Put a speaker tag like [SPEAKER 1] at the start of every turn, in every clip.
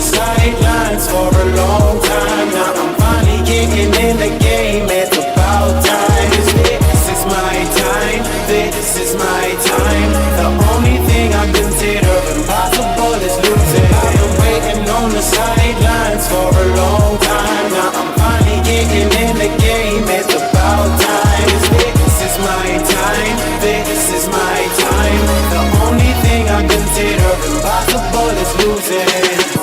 [SPEAKER 1] sidelines for a long time. Now I'm finally getting in the game. It's about time. This is my time. This is my time. The only thing I consider impossible is losing. I've been waiting on the sidelines for a long time. Now I'm finally getting in the game. It's about time. This is my time. This is my time. The only thing I consider impossible is losing.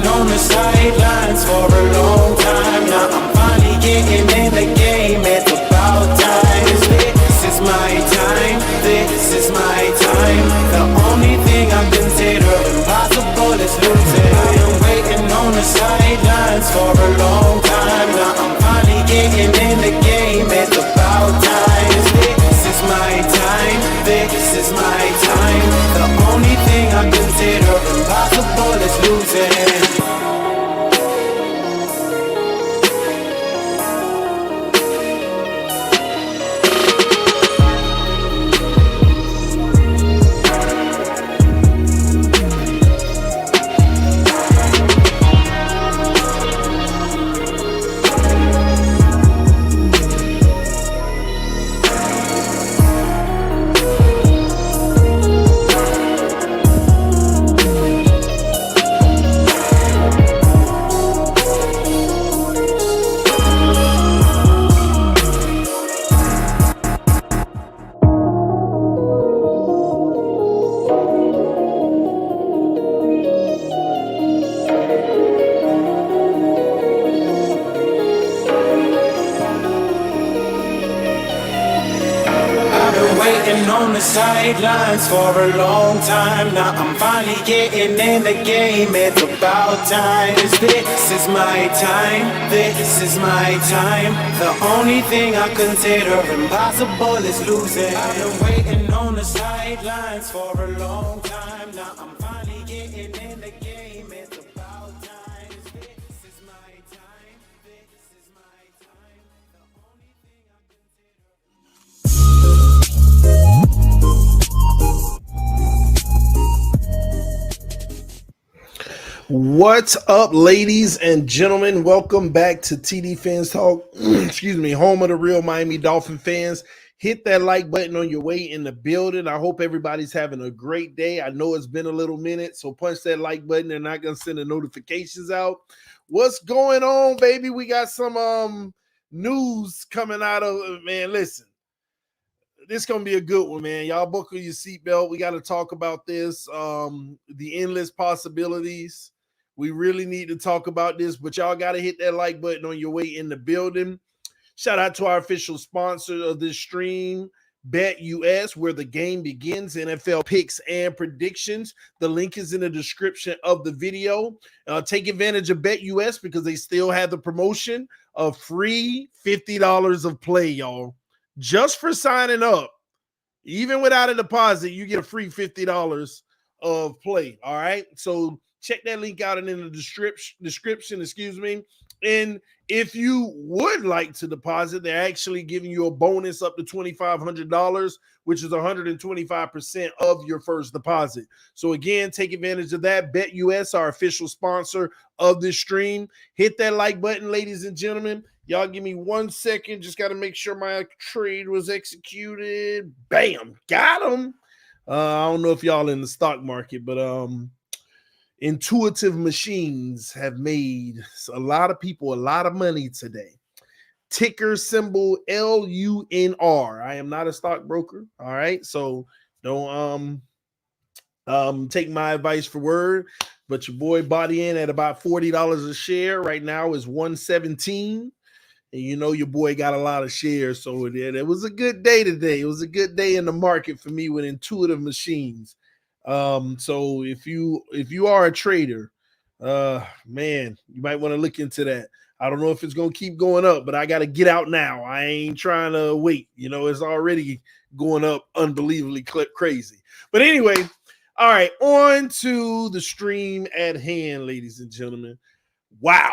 [SPEAKER 1] On the sidelines for a long time. Now I'm finally getting in the game. It's about time. This is my time. This is my time. The only thing I consider impossible is losing. I am waiting on the sidelines for a long time. Now I'm finally getting in the game. It's about time. This is my time. This is my time. The only thing I consider impossible is losing. On the sidelines for a long time. Now I'm finally getting in the game. It's about time. This is my time. This is my time. The only thing I consider impossible is losing. I've been waiting on the sidelines for a long time. Now I'm finally getting in the game. It's about time. This is my time. This is my time. The only thing I
[SPEAKER 2] What's up, ladies and gentlemen? Welcome back to TDPHINSTALK. Excuse me, home of the real Miami Dolphin fans. Hit that like button on your way in the building. I hope everybody's having a great day. I know it's been a little minute, so punch that like button. They're not gonna send the notifications out. What's going on, baby? We got some news coming out of man. Listen, this is gonna be a good one, man. Y'all buckle your seatbelt. We got to talk about this. The endless possibilities. We really need to talk about this, but y'all got to hit that like button on your way in the building. Shout out to our official sponsor of this stream, BetUS, where the game begins, NFL picks and predictions. The link is in the description of the video. Take advantage of BetUS because they still have the promotion of free $50 of play, y'all. Just for signing up, even without a deposit, you get a free $50 of play. All right. So check that link out and in the description, And if you would like to deposit, they're actually giving you a bonus up to $2,500, which is 125% of your first deposit. So again, take advantage of that. BetUS, our official sponsor of this stream. Hit that like button, ladies and gentlemen. Y'all give me 1 second. Just got to make sure my trade was executed. Bam. Got him. I don't know if y'all in the stock market, but intuitive machines have made a lot of people a lot of money today. Ticker symbol LUNR. I am not a stockbroker. All right. So don't take my advice for word. but your boy bought in at about $40 a share. Right now is 117. And you know your boy got a lot of shares, so it was a good day today. It was a good day in the market for me with intuitive machines. So if you are a trader, man, you might want to look into that. I don't know if it's gonna keep going up, but I got to get out now. I ain't trying to wait. It's already going up unbelievably crazy. But anyway, all right, on to the stream at hand, ladies and gentlemen. Wow.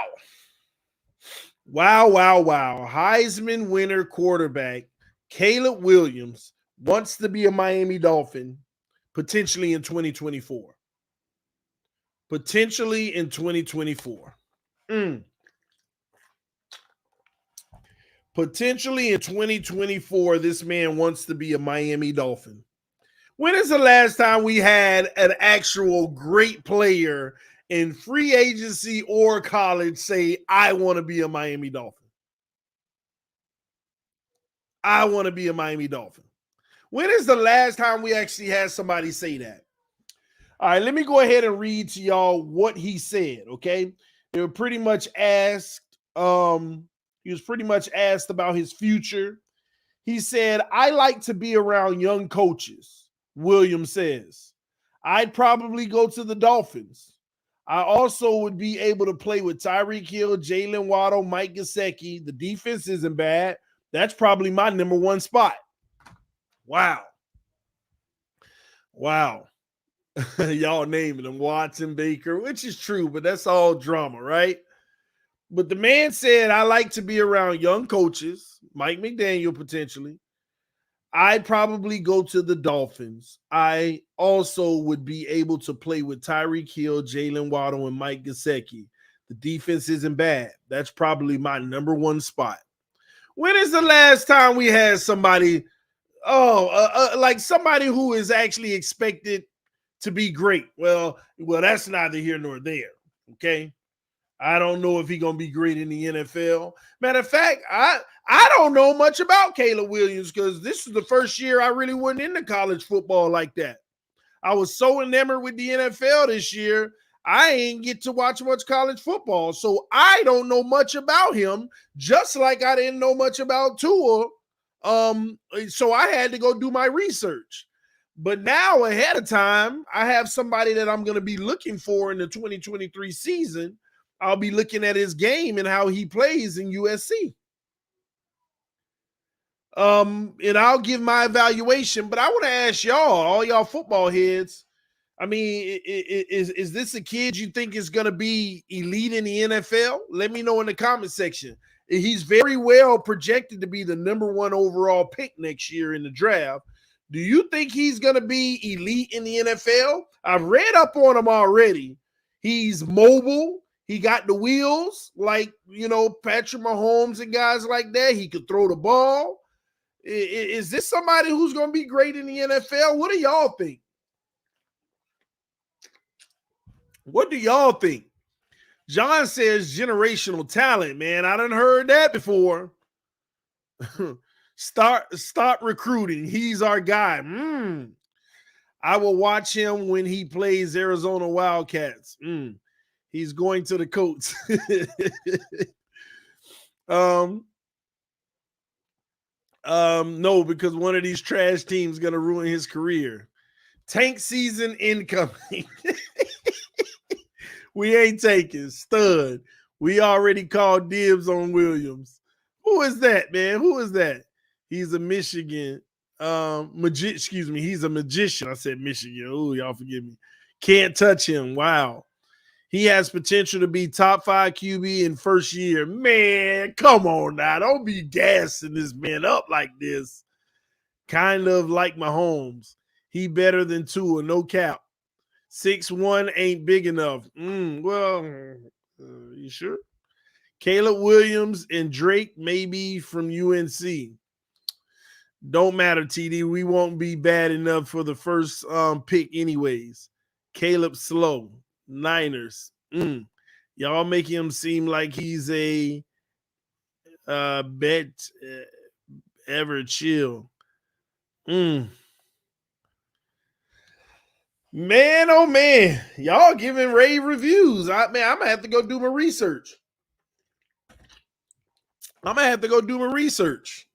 [SPEAKER 2] Wow, wow, wow. Heisman winner quarterback Caleb Williams wants to be a Miami Dolphin potentially in 2024. Potentially in 2024. Potentially in 2024, this man wants to be a Miami Dolphin. When is the last time we had an actual great player in free agency or college say, I want to be a Miami Dolphin? I want to be a Miami Dolphin. When is the last time we actually had somebody say that? All right, let me go ahead and read to y'all what he said, okay? They were pretty much asked, he was pretty much asked about his future. He said, I like to be around young coaches, Williams says. I'd probably go to the Dolphins. I also would be able to play with Tyreek Hill, Jalen Waddle, Mike Gesicki. The defense isn't bad. That's probably my number one spot. Wow. Y'all naming them Watson, Baker, which is true, but that's all drama, right? But the man said, I like to be around young coaches, Mike McDaniel potentially. I'd probably go to the Dolphins. I also would be able to play with Tyreek Hill, Jalen Waddle, and Mike Gesicki. The defense isn't bad. That's probably my number one spot. When is the last time we had somebody, like somebody who is actually expected to be great? Well, that's neither here nor there. Okay. I don't know if he's gonna be great in the NFL. Matter of fact, I don't know much about Caleb Williams because this is the first year I really wasn't into college football like that. I was so enamored with the NFL this year, I ain't get to watch much college football. So I don't know much about him, just like I didn't know much about Tua. So I had to go do my research. But now, ahead of time, I have somebody that I'm going to be looking for in the 2023 season. I'll be looking at his game and how he plays in USC. And I'll give my evaluation, but I want to ask y'all, all y'all football heads, I mean, is this a kid you think is going to be elite in the NFL? Let me know in the comment section. He's very well projected to be the number one overall pick next year in the draft. Do you think he's going to be elite in the NFL? I've read up on him already. He's mobile. He got the wheels like, Patrick Mahomes and guys like that. He could throw the ball. Is this somebody who's going to be great in the NFL? What do y'all think? What do y'all think? John says generational talent, man. I done heard that before. Start recruiting. He's our guy. I will watch him when he plays Arizona Wildcats. He's going to the Colts. No, because one of these trash teams is gonna ruin his career. Tank season incoming. We ain't taking stud. We already called dibs on Williams. Who is that, man? Who is that? He's a Michigan he's a magician. I said Michigan. Oh, y'all forgive me. Can't touch him. Wow. He has potential to be top 5 QB in first year. Man, come on now. Don't be gassing this man up like this. Kind of like Mahomes. He better than Tua, no cap. 6'1" ain't big enough. You sure? Caleb Williams and Drake maybe from UNC. Don't matter, TD. We won't be bad enough for the first pick anyways. Caleb slow. Niners. Y'all make him seem like he's a bet ever chill. Man, oh man, y'all giving rave reviews. I'm gonna have to go do my research.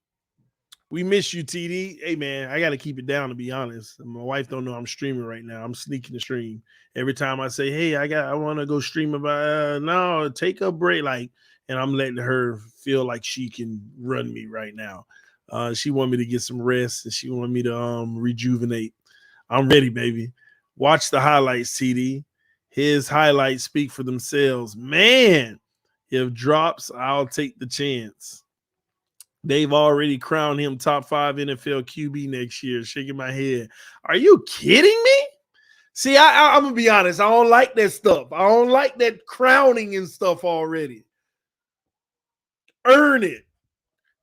[SPEAKER 2] We miss you, TD. Hey man, I gotta keep it down to be honest. My wife don't know I'm streaming right now. I'm sneaking the stream. Every time I say, "Hey, I want to go stream about," no, take a break, like, and I'm letting her feel like she can run me right now. She want me to get some rest and she want me to rejuvenate. I'm ready, baby. Watch the highlights, TD. His highlights speak for themselves. Man, if drops, I'll take the chance. They've already crowned him top 5 NFL QB next year. Shaking my head. Are you kidding me? See, I'm going to be honest. I don't like that stuff. I don't like that crowning and stuff already. Earn it.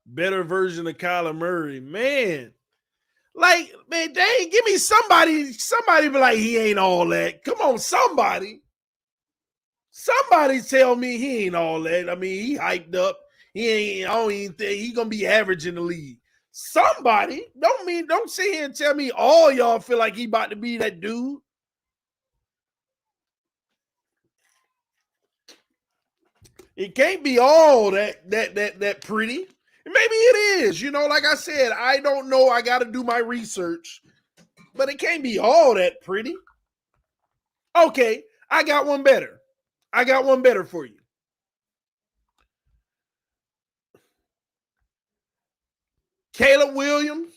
[SPEAKER 2] Better version of Kyler Murray. Man. Like, man, dang, give me somebody be like, he ain't all that. Come on, somebody. Somebody tell me he ain't all that. I mean, he hyped up. He ain't, I don't even think he gonna be average in the league. Somebody, don't sit here and tell me all y'all feel like he about to be that dude. It can't be all that pretty. Maybe it is. You know, like I said, I don't know. I got to do my research, but it can't be all that pretty. Okay, I got one better. For you. Caleb Williams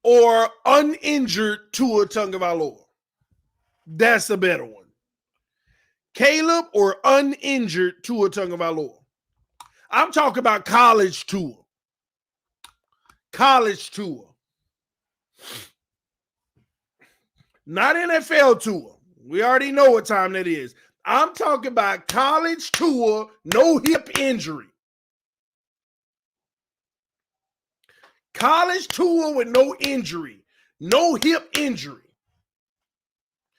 [SPEAKER 2] or uninjured Tua Tagovailoa. That's a better one. Caleb or uninjured Tua Tagovailoa. I'm talking about college Tua. College Tua. Not NFL Tua. We already know what time that is. I'm talking about college Tua, no hip injury. College Tua with no injury. No hip injury.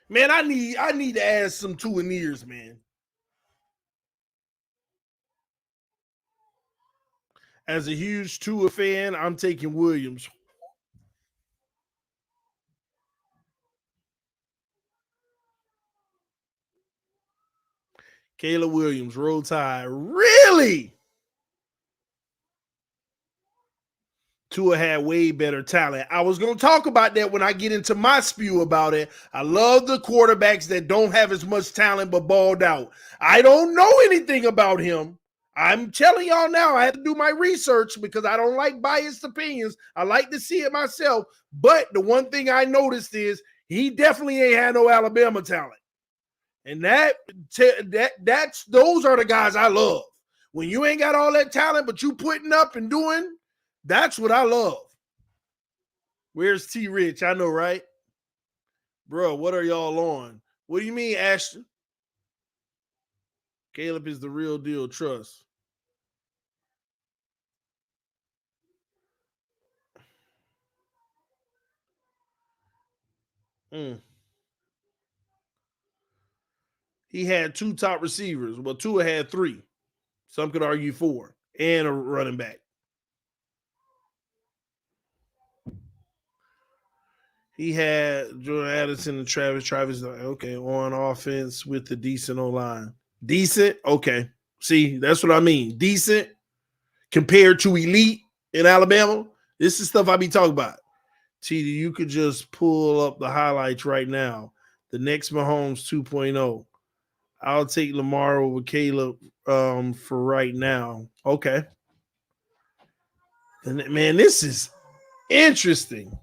[SPEAKER 2] Man, I need to add some Tua ears, man. As a huge Tua fan, I'm taking Williams. Caleb Williams, roll tide. Really? Tua had way better talent. I was going to talk about that when I get into my spew about it. I love the quarterbacks that don't have as much talent but balled out. I don't know anything about him. I'm telling y'all now, I had to do my research because I don't like biased opinions. I like to see it myself. But the one thing I noticed is he definitely ain't had no Alabama talent. And that's those are the guys I love. When you ain't got all that talent, but you putting up and doing, that's what I love. Where's T Rich? I know, right? Bro, what are y'all on? What do you mean, Ashton? Caleb is the real deal. Trust. Mm. He had 2 top receivers. Well, Tua had 3. Some could argue 4. And a running back. He had Jordan Addison and Travis. Travis, okay, on offense with the decent O-line. Decent? Okay. See, that's what I mean. Decent compared to elite in Alabama. This is stuff I be talking about. TD, you could just pull up the highlights right now. The next Mahomes 2.0. I'll take Lamar over Caleb for right now. Okay. And man, this is interesting.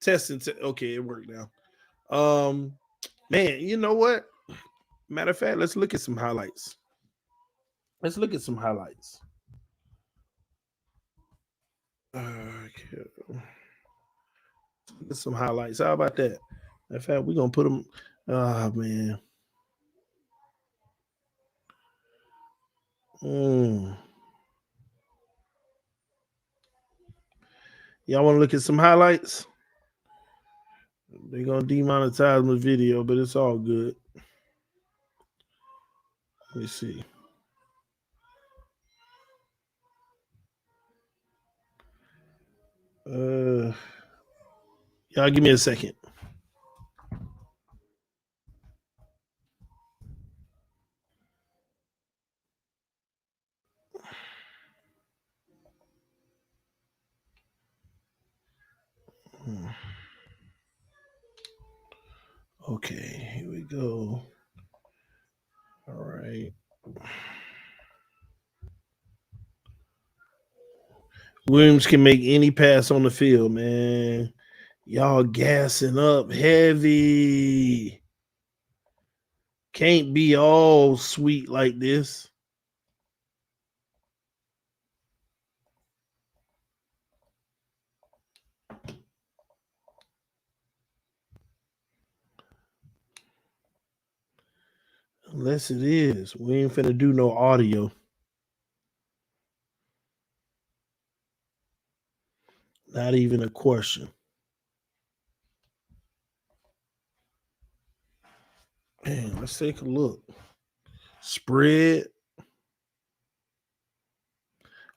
[SPEAKER 2] Testing. Okay, it worked now. Man, you know what? Matter of fact, let's look at some highlights. Let's look at some highlights. Okay. Some highlights. How about that? In fact, we're gonna put them. Oh man. Y'all want to look at some highlights? They're gonna demonetize my video, but it's all good. Let me see. Y'all give me a second. Okay, here we go. All right. Williams can make any pass on the field, man. Y'all gassing up heavy. Can't be all sweet like this. Unless it is. We ain't finna do no audio. Not even a question. Man, let's take a look. Spread.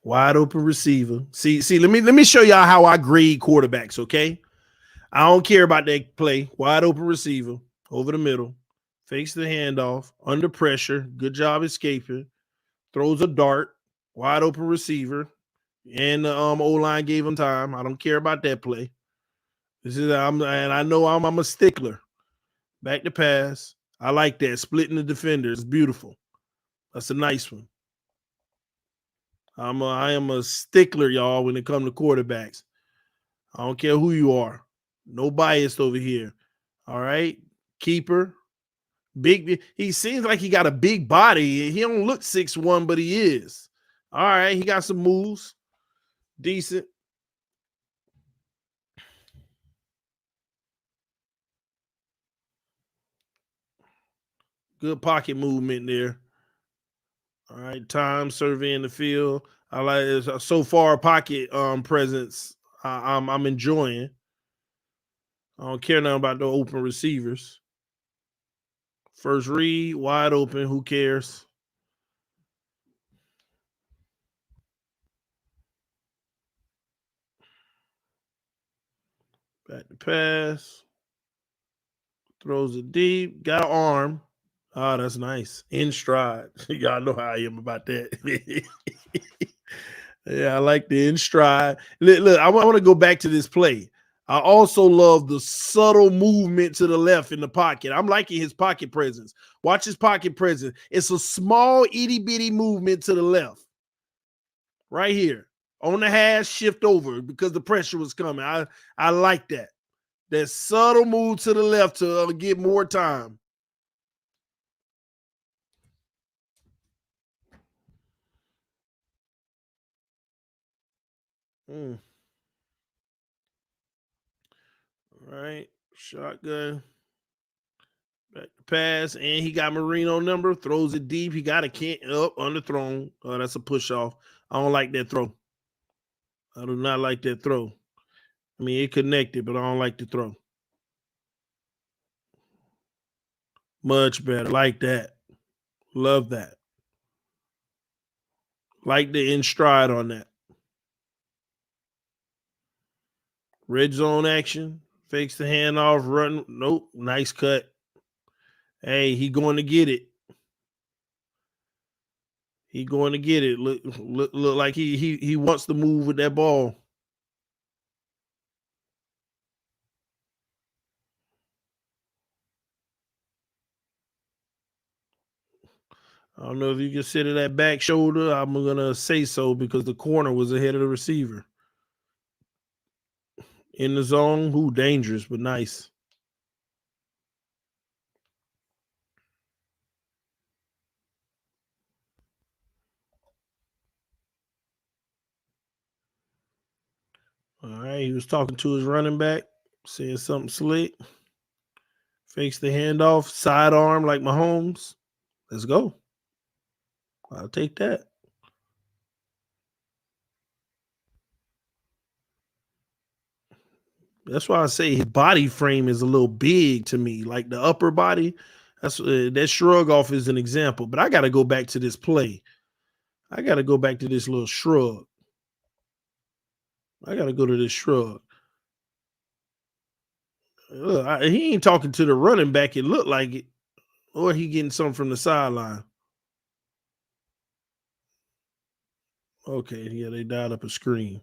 [SPEAKER 2] Wide open receiver. See, let me show y'all how I grade quarterbacks, okay? I don't care about that play. Wide open receiver over the middle. Fakes the handoff. Under pressure. Good job escaping. Throws a dart. Wide open receiver. And the O-line gave him time. I don't care about that play. And I know I'm a stickler. Back to pass. I like that. Splitting the defenders. It's beautiful. That's a nice one. I am a stickler, y'all, when it comes to quarterbacks. I don't care who you are. No bias over here. All right. Keeper. Big. He seems like he got a big body. He don't look 6'1", but he is. All right. He got some moves. Decent. Good pocket movement there. All right. Time surveying the field. I like it. So far pocket presence. I'm enjoying. I don't care nothing about the open receivers. First read, wide open. Who cares? Back to pass. Throws it deep. Got an arm. Oh, that's nice. In stride. Y'all know how I am about that. Yeah, I like the in stride. Look, I want to go back to this play. I also love the subtle movement to the left in the pocket. I'm liking his pocket presence. Watch his pocket presence. It's a small itty bitty movement to the left. Right here. On the hash, shift over because the pressure was coming. I like that. That subtle move to the left to get more time. All right. Shotgun. Back to pass. And he got Marino number. Throws it deep. He got a can't up underthrown. Oh, that's a push off. I don't like that throw. I do not like that throw. I mean, it connected, but I don't like the throw. Much better. Like that. Love that. Like the in stride on that. Red zone action. Fakes the handoff. Run. Nope. Nice cut. Hey, he going to get it. He going to get it. Look like he wants to move with that ball. I don't know if you consider that back shoulder. I'm gonna say so because the corner was ahead of the receiver. In the zone, who dangerous but nice. All right, he was talking to his running back, saying something slick. Fakes the handoff, sidearm like Mahomes. Let's go. I'll take that. That's why I say his body frame is a little big to me. Like the upper body, That's that shrug off is an example, but I got to go back to this play. I got to go back to this little shrug. I got to go to this shrug. Look, he ain't talking to the running back. It looked like it, or he getting something from the sideline. Okay, yeah, they dialed up a screen.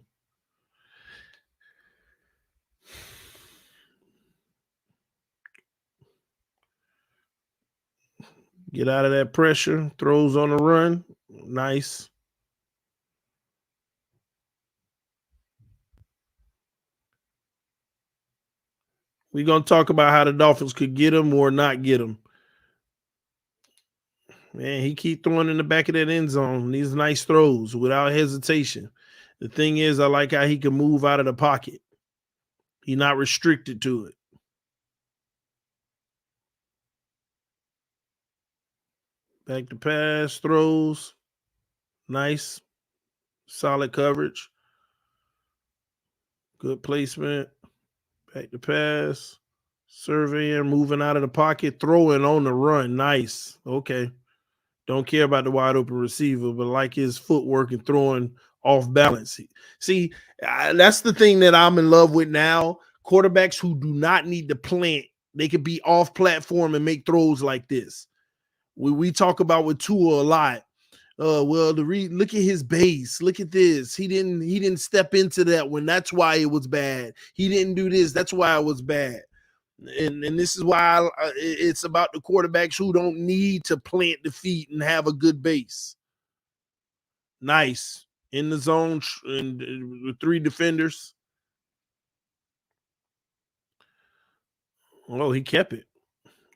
[SPEAKER 2] Get out of that pressure. Throws on the run. Nice. We're going to talk about how the Dolphins could get him or not get him. Man, he keep throwing in the back of that end zone. These nice throws without hesitation. The thing is, I like how he can move out of the pocket. He's not restricted to it. Back to pass, throws. Nice. Solid coverage. Good placement. Back to pass. Surveying, moving out of the pocket, throwing on the run. Nice. Okay. Don't care about the wide open receiver, but like his footwork and throwing off balance. See, that's the thing that I'm in love with now. Quarterbacks who do not need to plant, they could be off platform and make throws like this. We talk about with Tua a lot. Look at his base. Look at this. He didn't step into that one. That's why it was bad. He didn't do this. That's why it was bad. And this is why it's about the quarterbacks who don't need to plant the feet and have a good base. Nice. In the zone and with 3 defenders. Oh, he kept it.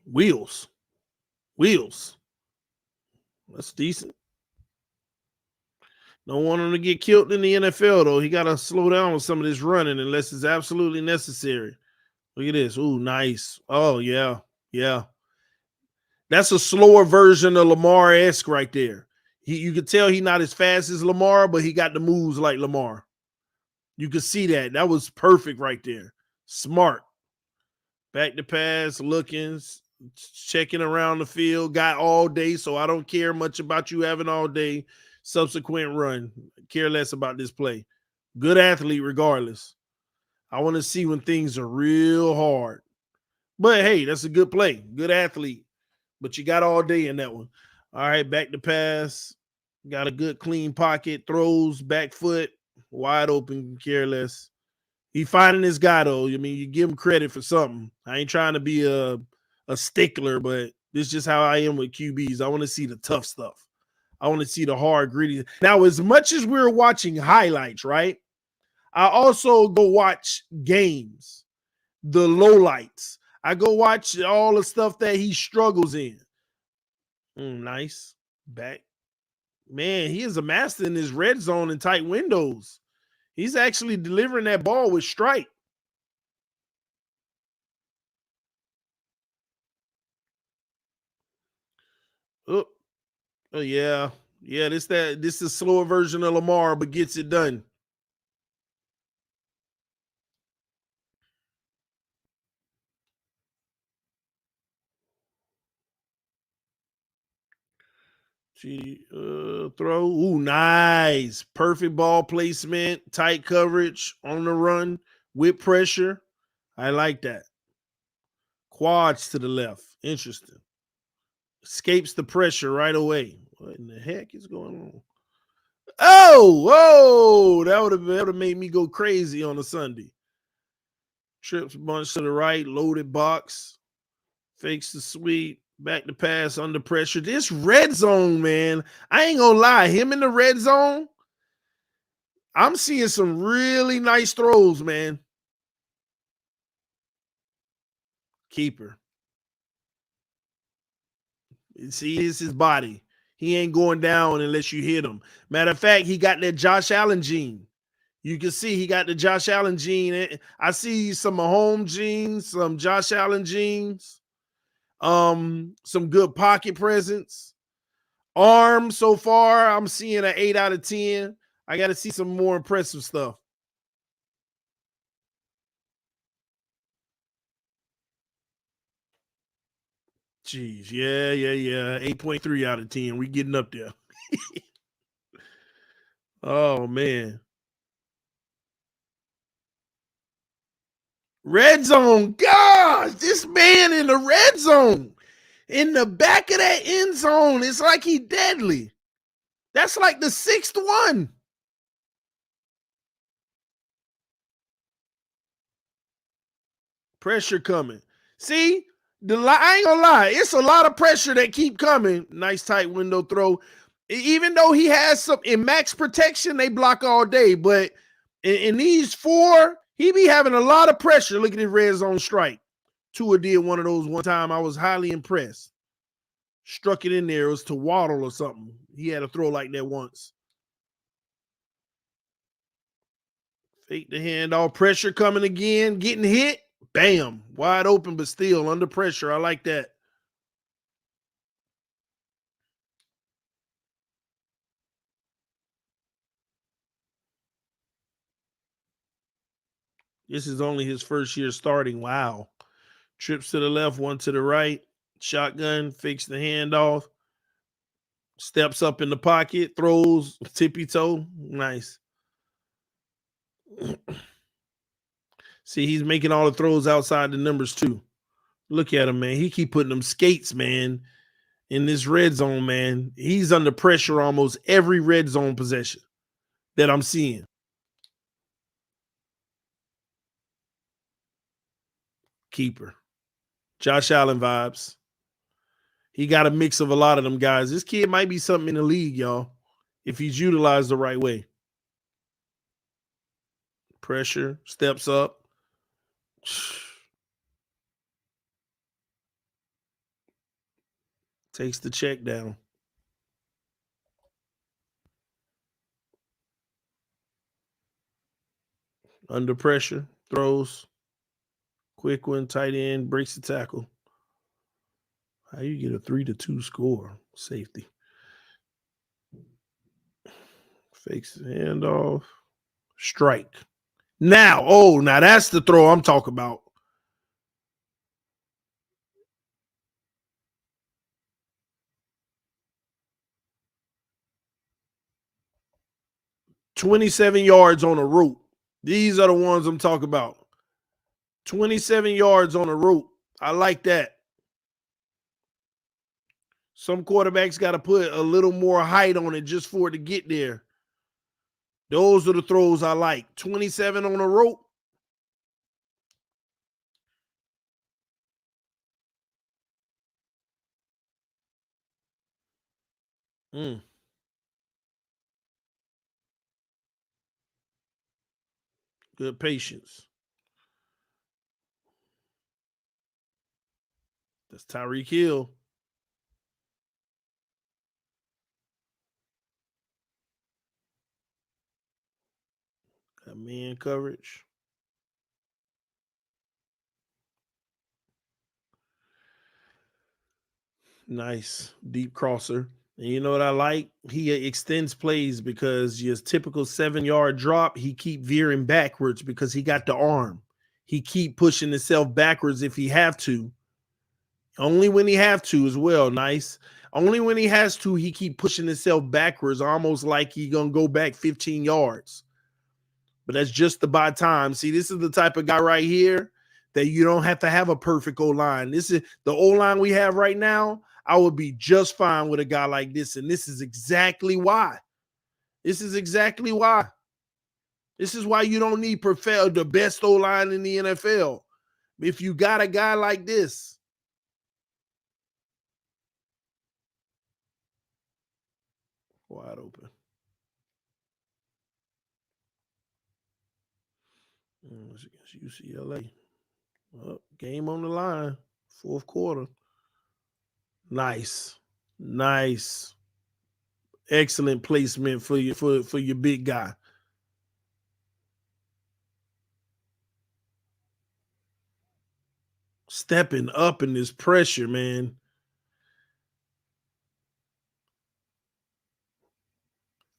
[SPEAKER 2] Wheels. That's decent. Don't want him to get killed in the NFL, though. He got to slow down with some of this running unless it's absolutely necessary. Look at this. Ooh, nice. Oh, yeah. Yeah. That's a slower version of Lamar-esque right there. You could tell he's not as fast as Lamar, but he got the moves like Lamar. You could see that. That was perfect right there. Smart. Back to pass, looking, checking around the field. Got all day, so I don't care much about you having all day. Subsequent run. Care less about this play. Good athlete regardless. I want to see when things are real hard. But hey, that's a good play. Good athlete. But you got all day in that one. All right, back to pass. Got a good clean pocket. Throws, back foot, wide open, care less. He finding his guy, though. I mean, you give him credit for something. I ain't trying to be a stickler, but this is just how I am with QBs. I want to see the tough stuff. I want to see the hard, gritty. Now, as much as we're watching highlights, right? I also go watch games, the lowlights. I go watch all the stuff that he struggles in. Nice. Back. Man, he is a master in his red zone and tight windows. He's actually delivering that ball with strike. Oh, yeah. Yeah, this is a slower version of Lamar, but gets it done. Throw. Ooh, nice. Perfect ball placement, tight coverage on the run with pressure. I like that. Quads to the left. Interesting. Escapes the pressure right away. What in the heck is going on? Oh, whoa. That would have made me go crazy on a Sunday. Trips bunch to the right, loaded box, fakes the sweep, back to pass under pressure. This red zone, man, I ain't gonna lie. Him in the red zone, I'm seeing some really nice throws, man. Keeper. See, it's his body. He ain't going down unless you hit him. Matter of fact, he got that Josh Allen gene. You can see he got the Josh Allen gene. I see some Mahomes genes, some Josh Allen genes, some good pocket presence. Arm so far, I'm seeing an 8 out of 10. I got to see some more impressive stuff. Jeez. Yeah. 8.3 out of 10. We getting up there. Oh, man. Red zone. Gosh, this man in the red zone. In the back of that end zone. It's like he deadly. That's like the sixth one. Pressure coming. See, I ain't gonna lie. It's a lot of pressure that keep coming. Nice tight window throw. Even though he has some in max protection, they block all day. But in these four, he be having a lot of pressure. Look at his red zone strike. Tua did one of those one time. I was highly impressed. Struck it in there. It was to Waddle or something. He had a throw like that once. Fake the handoff. Pressure coming again. Getting hit. Bam. Wide open, but still under pressure. I like that. This is only his first year starting. Wow. Trips to the left, one to the right. Shotgun, fakes the handoff. Steps up in the pocket, throws, tippy toe. Nice. See, he's making all the throws outside the numbers too. Look at him, man. He keep putting them skates, man, in this red zone, man. He's under pressure almost every red zone possession that I'm seeing. Keeper. Josh Allen vibes. He got a mix of a lot of them guys. This kid might be something in the league, y'all, if he's utilized the right way. Pressure, steps up. Takes the check down. Under pressure, throws. Quick one, tight end, breaks the tackle. How you get a 3-2 score? Safety. Fakes the handoff. Strike. Now that's the throw I'm talking about. $27 yards on a route. These are the ones I'm talking about. 27 yards on a route. I like that. Some quarterbacks got to put a little more height on it just for it to get there. Those are the throws I like. 27 on a rope. Good patience. That's Tyreek Hill. Got man coverage. Nice. Deep crosser. And you know what I like? He extends plays because his typical 7-yard drop, he keep veering backwards because he got the arm. He keep pushing himself backwards if he have to. Only when he have to as well. Nice. Only when he has to, he keep pushing himself backwards, almost like he gonna go back 15 yards. But that's just about time. See, this is the type of guy right here that you don't have to have a perfect O-line. This is the O-line we have right now. I would be just fine with a guy like this. And this is exactly why. This is exactly why. This is why you don't need the best O-line in the NFL. If you got a guy like this. Wide open. It's against UCLA. Oh, game on the line. Fourth quarter. Nice. Excellent placement for your big guy. Stepping up in this pressure, man.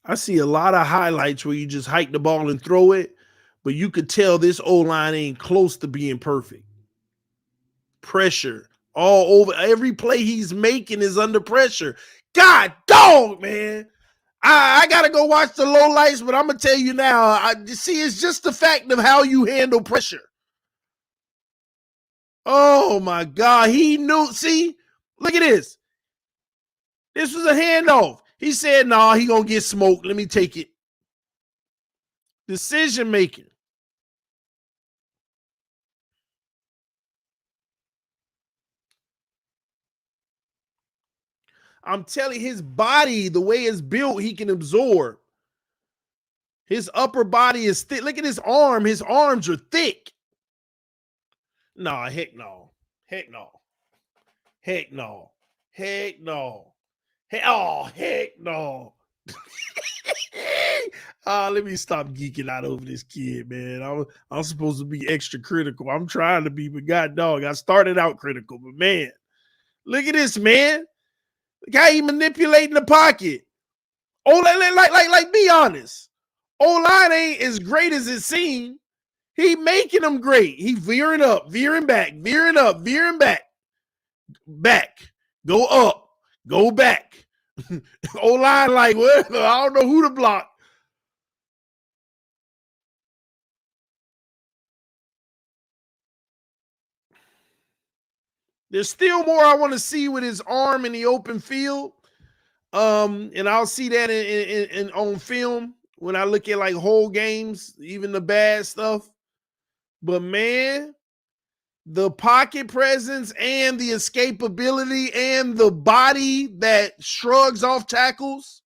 [SPEAKER 2] I see a lot of highlights where you just hike the ball and throw it, but you could tell this O-line ain't close to being perfect. Pressure, All over. Every play he's making is under pressure. God dog, man. I got to go watch the low lights, but I'm going to tell you now, see, it's just the fact of how you handle pressure. Oh, my God. He knew. See, look at this. This was a handoff. He said, nah, he going to get smoked. Let me take it. Decision making. I'm telling you, his body, the way it's built, he can absorb. His upper body is thick. Look at his arm. His arms are thick. Nah, heck no. Heck no. Heck no. Heck no. Heck no. Let me stop geeking out over this kid, man. I'm supposed to be extra critical. I'm trying to be, but God dog, I started out critical, but man, look at this, man. The guy he manipulating the pocket. Oh, like, be honest. O-line ain't as great as it seemed. He making them great. He veering up, veering back, veering up, veering back. Back. Go up. Go back. O-line like, well, I don't know who to block. There's still more I want to see with his arm in the open field. And I'll see that in on film when I look at like whole games, even the bad stuff. But man, the pocket presence and the escapability and the body that shrugs off tackles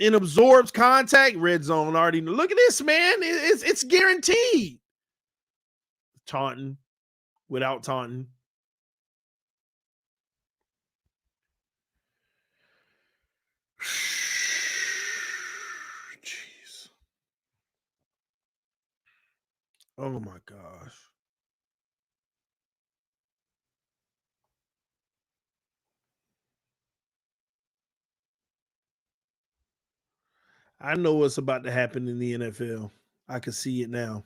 [SPEAKER 2] and absorbs contact, red zone already. Look at this, man. It's guaranteed. Taunting without taunting. Jeez. Oh my gosh. I know what's about to happen in the NFL. I can see it now.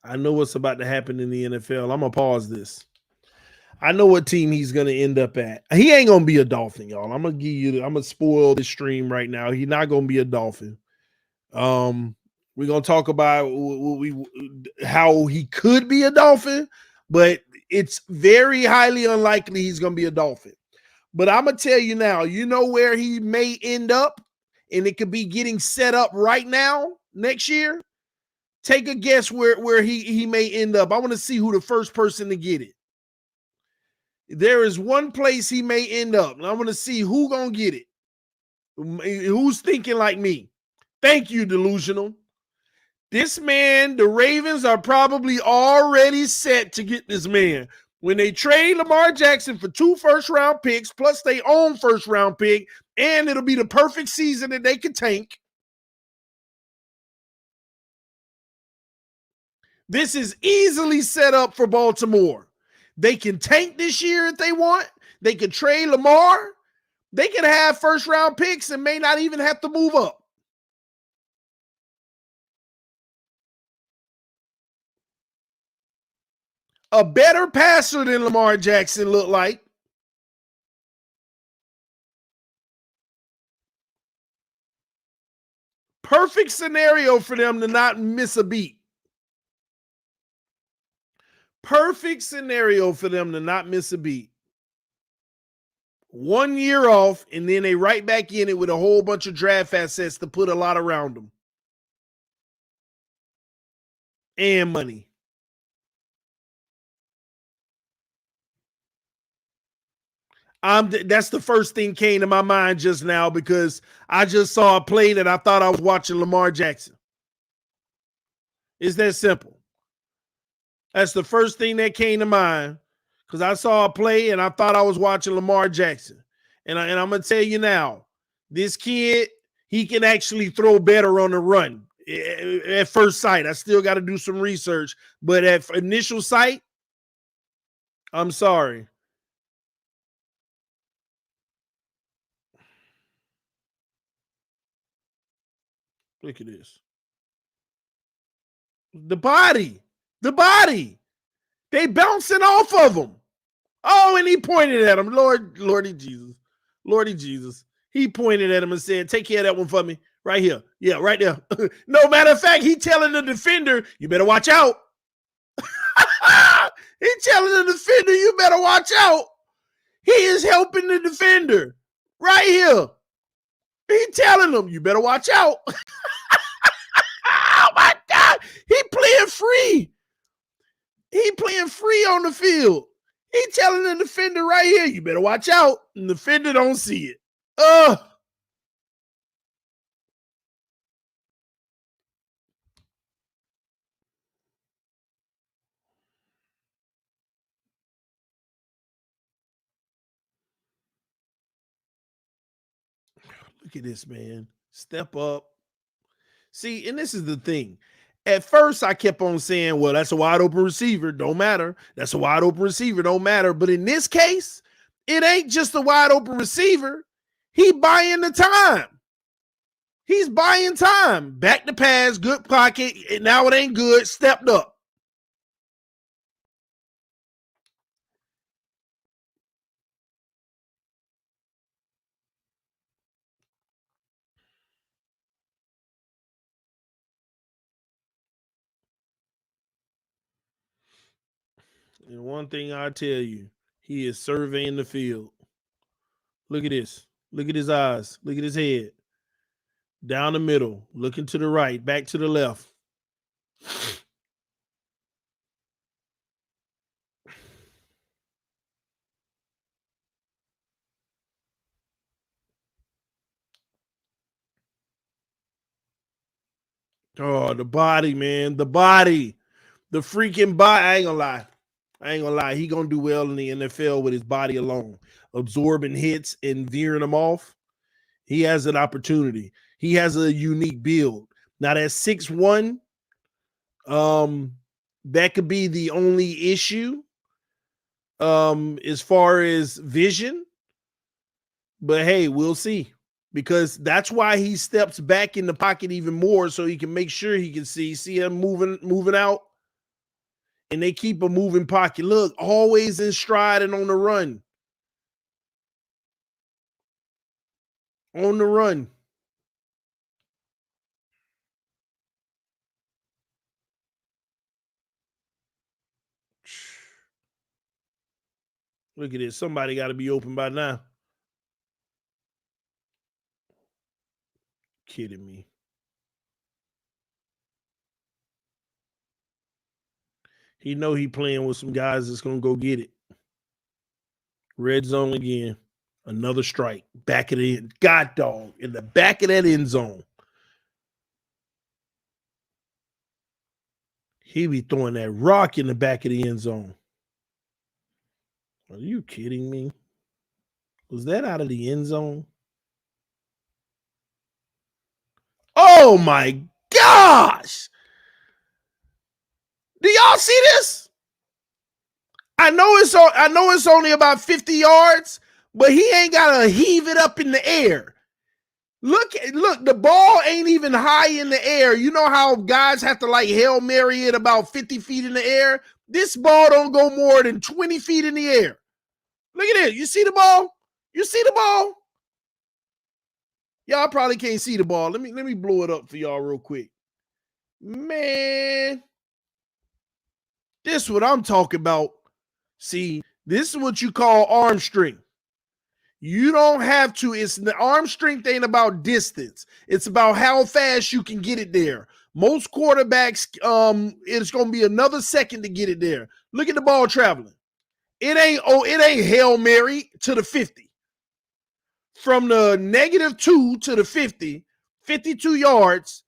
[SPEAKER 2] I know what's about to happen in the NFL. I'm gonna pause this. I know what team he's gonna end up at. He ain't gonna be a Dolphin, y'all. I'm gonna spoil this stream right now. He's not gonna be a Dolphin. We're gonna talk about how he could be a Dolphin, but it's very highly unlikely he's gonna be a Dolphin. But I'm gonna tell you now, you know where he may end up, and it could be getting set up right now next year. Take a guess where he may end up. I want to see who the first person to get it. There is one place he may end up, and I want to see who gonna get it. Who's thinking like me? Thank you, delusional. This man, the Ravens are probably already set to get this man. When they trade Lamar Jackson for 2 first-round picks, plus they own first-round pick, and it'll be the perfect season that they could tank. This is easily set up for Baltimore. They can tank this year if they want. They can trade Lamar. They can have first-round picks and may not even have to move up. A better passer than Lamar Jackson looked like. Perfect scenario for them to not miss a beat. Perfect scenario for them to not miss a beat. 1 year off, and then they right back in it with a whole bunch of draft assets to put a lot around them. And money. That's the first thing came to my mind just now because I just saw a play that I thought I was watching Lamar Jackson. It's that simple. That's the first thing that came to mind because I saw a play and I thought I was watching Lamar Jackson. And I'm going to tell you now, this kid, he can actually throw better on the run at first sight. I still got to do some research, but at initial sight, I'm sorry. Look at this. The body. They bouncing off of him. Oh, and he pointed at him. Lordy Jesus. Lordy Jesus. He pointed at him and said, take care of that one for me. Right here. Yeah, right there. No, matter of fact, he telling the defender, you better watch out. He telling the defender, you better watch out. He is helping the defender. Right here. He telling them, you better watch out. Oh, my God. He playing free. He playing free on the field. He telling the defender right here, you better watch out. And the defender don't see it. Look at this, man. Step up. See, and this is the thing. At first, I kept on saying, well, that's a wide open receiver. Don't matter. That's a wide open receiver. Don't matter. But in this case, it ain't just a wide open receiver. He buying the time. He's buying time. Back to pass, good pocket. Now it ain't good. Stepped up. And one thing I tell you, he is surveying the field. Look at this. Look at his eyes. Look at his head. Down the middle, looking to the right, back to the left. Oh, the body, man. The body. The freaking body. I ain't gonna lie. He gonna do well in the NFL with his body alone. Absorbing hits and veering them off. He has an opportunity. He has a unique build. Now that 6'1", that could be the only issue as far as vision. But hey, we'll see. Because that's why he steps back in the pocket even more so he can make sure he can see him moving out. And they keep a moving pocket. Look, always in stride and on the run. On the run. Look at this. Somebody got to be open by now. Kidding me. He know he playing with some guys that's going to go get it. Red zone again. Another strike. Back of the end. God dog. In the back of that end zone. He be throwing that rock in the back of the end zone. Are you kidding me? Was that out of the end zone? Oh my gosh. Do y'all see this? I know it's only about 50 yards, but he ain't got to heave it up in the air. Look, the ball ain't even high in the air. You know how guys have to like Hail Mary it about 50 feet in the air? This ball don't go more than 20 feet in the air. Look at it. You see the ball? You see the ball? Y'all probably can't see the ball. Let me blow it up for y'all real quick. Man, this is what I'm talking about. See, this is what you call arm strength. You don't have to. It's the arm strength ain't about distance. It's about how fast you can get it there. Most quarterbacks, it's gonna be another second to get it there. Look at the ball traveling. It ain't Hail Mary to the 50. From the -2 to the 50, 52 yards,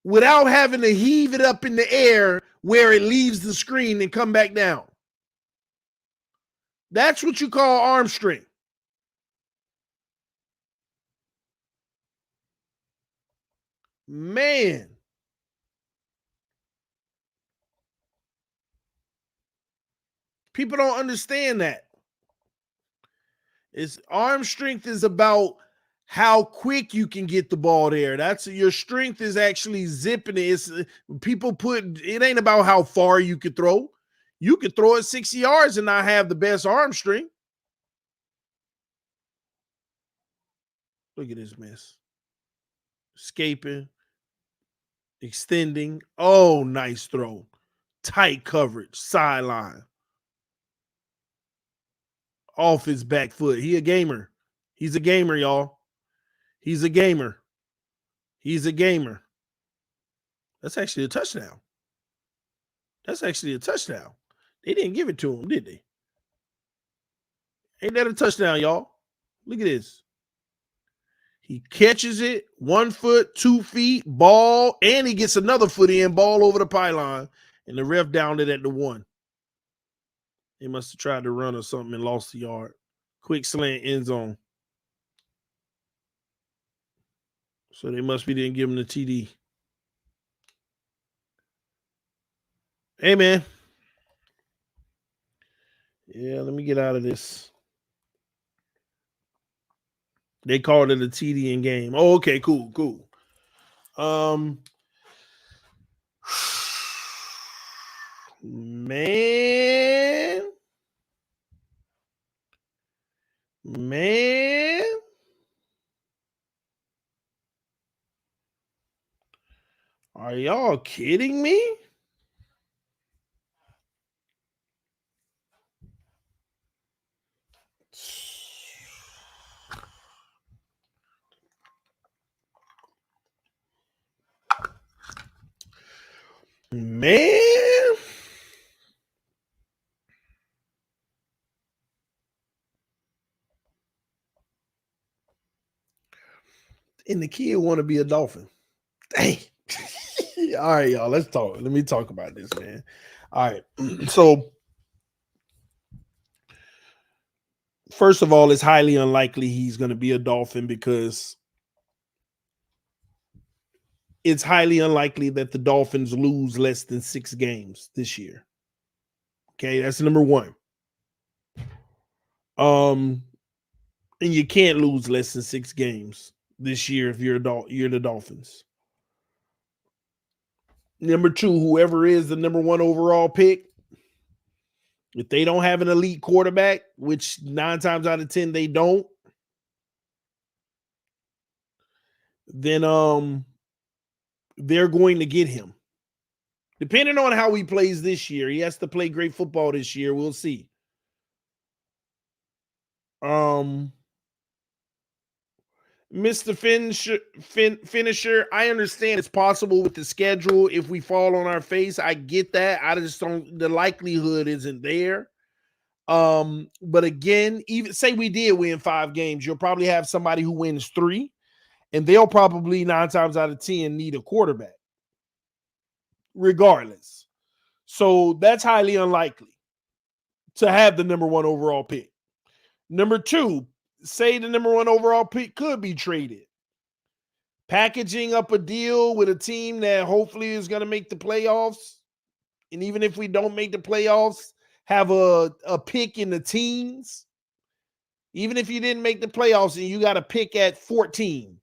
[SPEAKER 2] without having to heave it up in the air where it leaves the screen and come back down. That's what you call arm strength. Man. People don't understand that. It's arm strength is about how quick you can get the ball there. That's your strength is actually zipping it. It's, people put it ain't about how far you could throw. You could throw it 60 yards and not have the best arm strength. Look at this mess. Escaping, extending. Oh, nice throw. Tight coverage, sideline. Off his back foot. He a gamer. He's a gamer, y'all. He's a gamer. He's a gamer. That's actually a touchdown. That's actually a touchdown. They didn't give it to him, did they? Ain't that a touchdown, y'all? Look at this. He catches it, 1 foot, 2 feet, ball, and he gets another foot in, ball over the pylon, and the ref downed it at the 1. He must have tried to run or something and lost the yard. Quick slant, end zone. So they must be didn't give him the TD. Hey, man. Yeah, let me get out of this. They called it a TD in game. Oh, okay, cool. Man. Are y'all kidding me? Man. And the kid want to be a Dolphin. Dang. All right, y'all. Let's talk. Let me talk about this, man. All right. So, first of all, it's highly unlikely he's going to be a Dolphin because it's highly unlikely that the Dolphins lose less than 6 games this year. Okay, that's number one. And you can't lose less than 6 games this year if you're the Dolphins. Number 2, whoever is the number 1 overall pick, if they don't have an elite quarterback, which 9 times out of 10 they don't, then they're going to get him. Depending on how he plays this year, he has to play great football this year. We'll see. Mr. Finisher, I understand it's possible with the schedule. If we fall on our face, I get that. I just don't. The likelihood isn't there. But again, even say we did win 5 games, you'll probably have somebody who wins 3, and they'll probably 9 times out of 10 need a quarterback, regardless. So that's highly unlikely to have the number 1 overall pick. Number 2, say the number 1 overall pick could be traded. Packaging up a deal with a team that hopefully is going to make the playoffs. And even if we don't make the playoffs, have a pick in the teens. Even if you didn't make the playoffs and you got a pick at 14,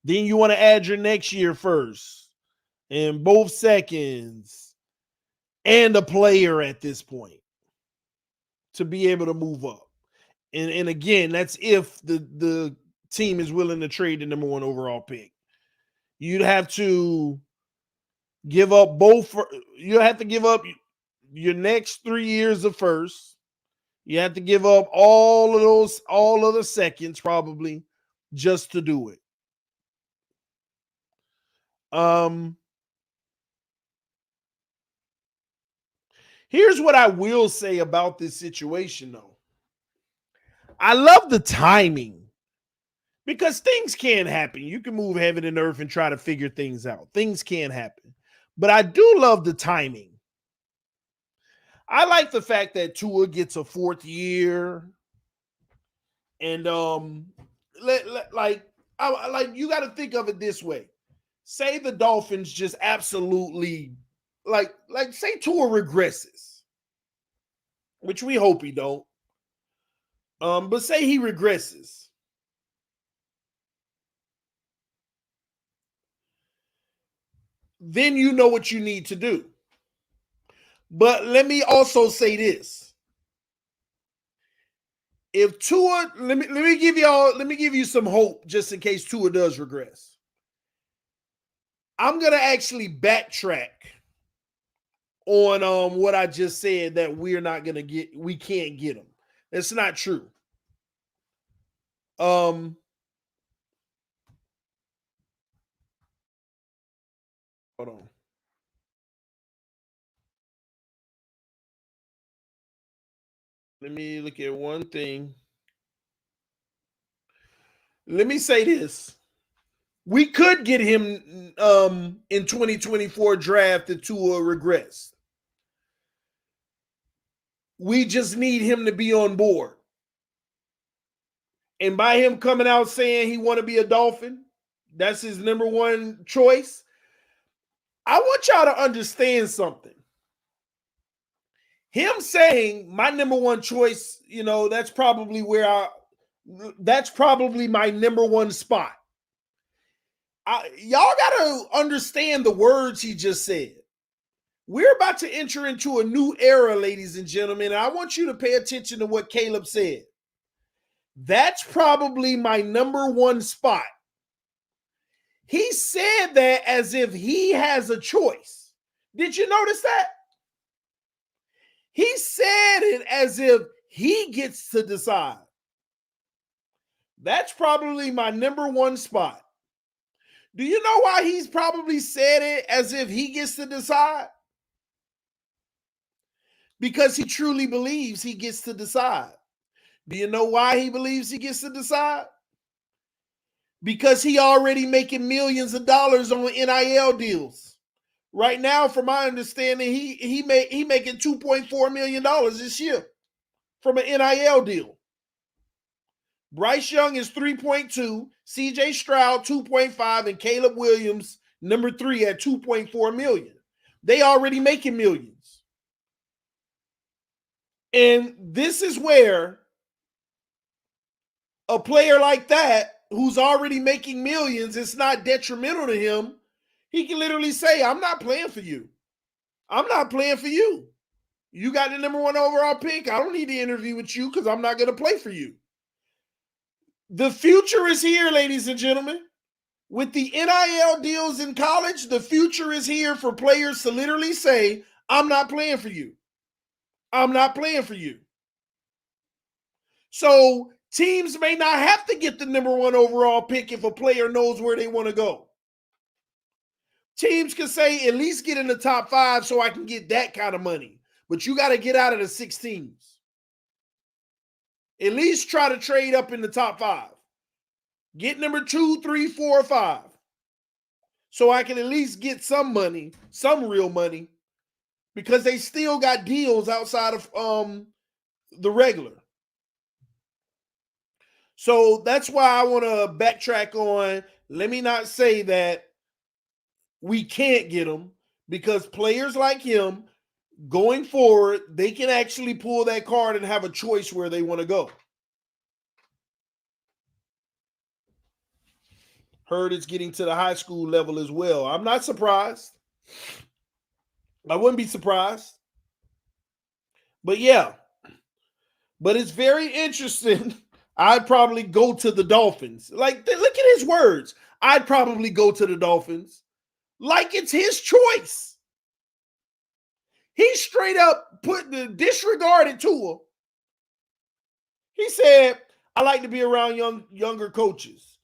[SPEAKER 2] then you want to add your next year first and both seconds and a player at this point to be able to move up. And again, that's if the team is willing to trade the number 1 overall pick. You'd have to give up you have to give up your next 3 years of first. You have to give up all of the seconds probably just to do it. Here's what I will say about this situation, though. I love the timing because things can happen. You can move heaven and earth and try to figure things out. Things can happen. But I do love the timing. I like the fact that Tua gets a 4th year. And you got to think of it this way. Say the Dolphins just absolutely like say Tua regresses, which we hope he don't. But say he regresses. then you know what you need to do. But let me also say this. If Tua, let me give you some hope just in case Tua does regress. I'm gonna actually backtrack on what I just said that we can't get him. It's not true. Hold on. Let me look at one thing. Let me say this. We could get him in 2024 draft if Tua regress. We just need him to be on board. And by him coming out saying he want to be a Dolphin, that's his number one choice. I want y'all to understand something. Him saying my number one choice, that's probably my number one spot. Y'all got to understand the words he just said. We're about to enter into a new era, ladies and gentlemen. And I want you to pay attention to what Caleb said. That's probably my number one spot. He said that as if he has a choice. Did you notice that? He said it as if he gets to decide. That's probably my number one spot. Do you know why he's probably said it as if he gets to decide? Because he truly believes he gets to decide. Do you know why he believes he gets to decide? Because he already making millions of dollars on NIL deals. Right now, from my understanding, he making $2.4 million this year from an NIL deal. Bryce Young is 3.2, CJ Stroud 2.5, and Caleb Williams, number 3 at 2.4 million. They already making millions. And this is where a player like that, who's already making millions, it's not detrimental to him. He can literally say, I'm not playing for you. I'm not playing for you. You got the number 1 overall pick. I don't need to interview with you because I'm not going to play for you. The future is here, ladies and gentlemen. With the NIL deals in college, the future is here for players to literally say, I'm not playing for you. I'm not playing for you. So teams may not have to get the number 1 overall pick if a player knows where they want to go. Teams can say, at least get in the top 5 so I can get that kind of money. But you got to get out of the 6 teams. At least try to trade up in the top 5. Get number 2, 3, 4, 5. So I can at least get some money, some real money, because they still got deals outside of the regular. So that's why I want to backtrack on, let me not say that we can't get him, because players like him, going forward, they can actually pull that card and have a choice where they want to go. Heard it's getting to the high school level as well. I'm not surprised. I wouldn't be surprised. But yeah. But it's very interesting. I'd probably go to the Dolphins. Like, look at his words. I'd probably go to the Dolphins. Like it's his choice. He straight up put the disregarded Tua. He said, I like to be around younger coaches.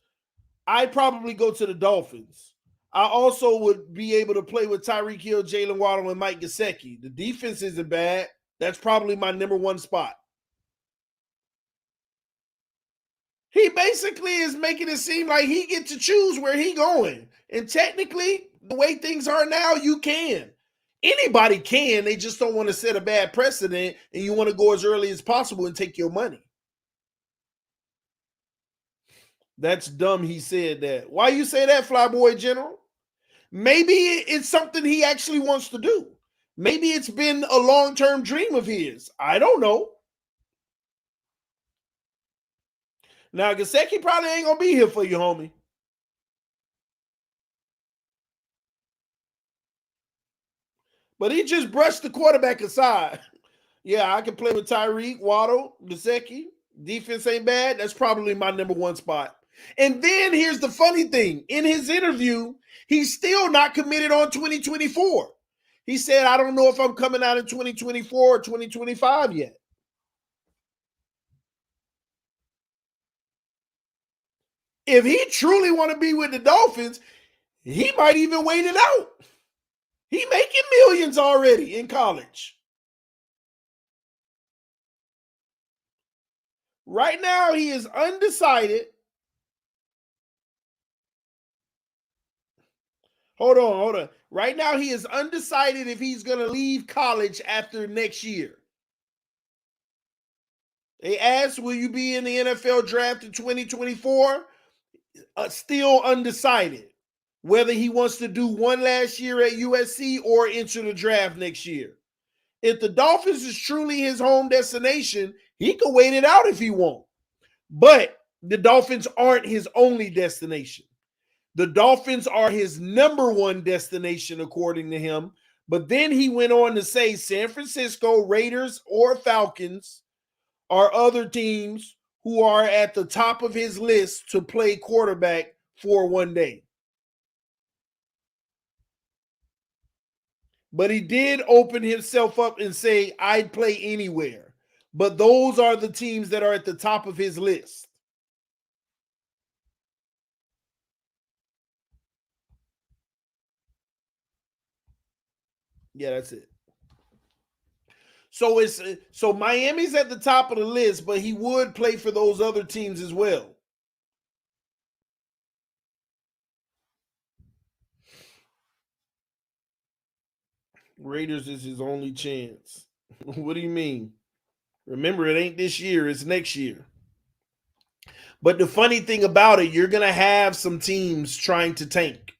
[SPEAKER 2] I'd probably go to the Dolphins. I also would be able to play with Tyreek Hill, Jalen Waddle, and Mike Gesicki. The defense isn't bad. That's probably my number 1 spot. He basically is making it seem like he get to choose where he going. And technically, the way things are now, you can. Anybody can. They just don't want to set a bad precedent, and you want to go as early as possible and take your money. That's dumb he said that. Why you say that, Flyboy General? Maybe it's something he actually wants to do. Maybe it's been a long-term dream of his. I don't know. Now, Gesicki probably ain't going to be here for you, homie. But he just brushed the quarterback aside. Yeah, I can play with Tyreek, Waddle, Gesicki. Defense ain't bad. That's probably my number one spot. And then here's the funny thing. In his interview, he's still not committed on 2024. He said, I don't know if I'm coming out in 2024 or 2025 yet. If he truly want to be with the Dolphins, he might even wait it out. He making millions already in college. Right now, he is undecided. Hold on. Right now, he is undecided if he's going to leave college after next year. They asked, will you be in the NFL draft in 2024? Still undecided whether he wants to do one last year at USC or enter the draft next year. If the Dolphins is truly his home destination, he can wait it out if he wants. But the Dolphins aren't his only destination. The Dolphins are his number one destination, according to him. But then he went on to say San Francisco, Raiders, or Falcons are other teams who are at the top of his list to play quarterback for one day. But he did open himself up and say, I'd play anywhere. But those are the teams that are at the top of his list. Yeah, that's it. So Miami's at the top of the list, but he would play for those other teams as well. Raiders is his only chance. What do you mean? Remember, it ain't this year, it's next year. But the funny thing about it, you're going to have some teams trying to tank.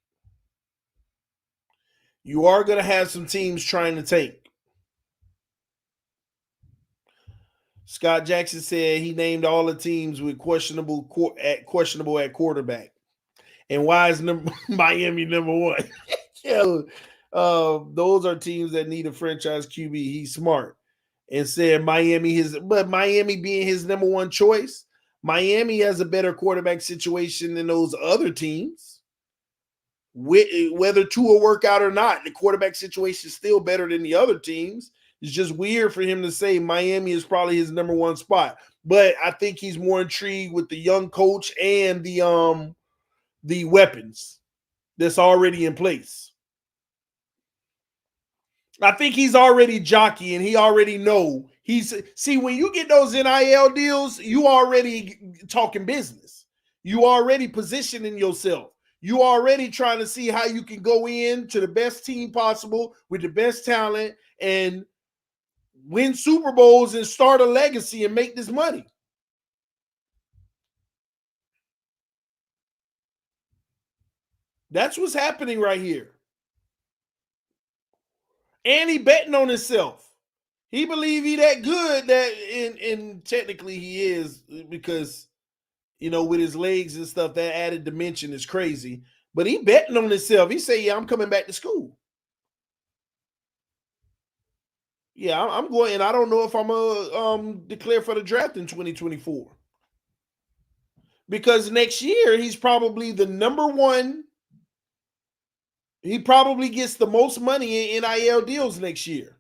[SPEAKER 2] You are going to have some teams trying to tank. Scott Jackson said he named all the teams with questionable at quarterback. And why is Miami number one? Yeah, those are teams that need a franchise QB. He's smart. And said but Miami being his number one choice, Miami has a better quarterback situation than those other teams. Whether Tua work out or not, the quarterback situation is still better than the other teams. It's just weird for him to say Miami is probably his number one spot. But I think he's more intrigued with the young coach and the weapons that's already in place. I think he's already jockeying. He already know. When you get those NIL deals, you already talking business. You already positioning yourself. You already trying to see how you can go in to the best team possible with the best talent and win Super Bowls and start a legacy and make this money. That's what's happening right here. And he betting on himself. He believe he that good that and technically he is because, with his legs and stuff, that added dimension is crazy. But he betting on himself. He say, yeah, I'm coming back to school. Yeah, I'm going, and I don't know if I'm going to declare for the draft in 2024. Because next year, he's probably the number one. He probably gets the most money in NIL deals next year.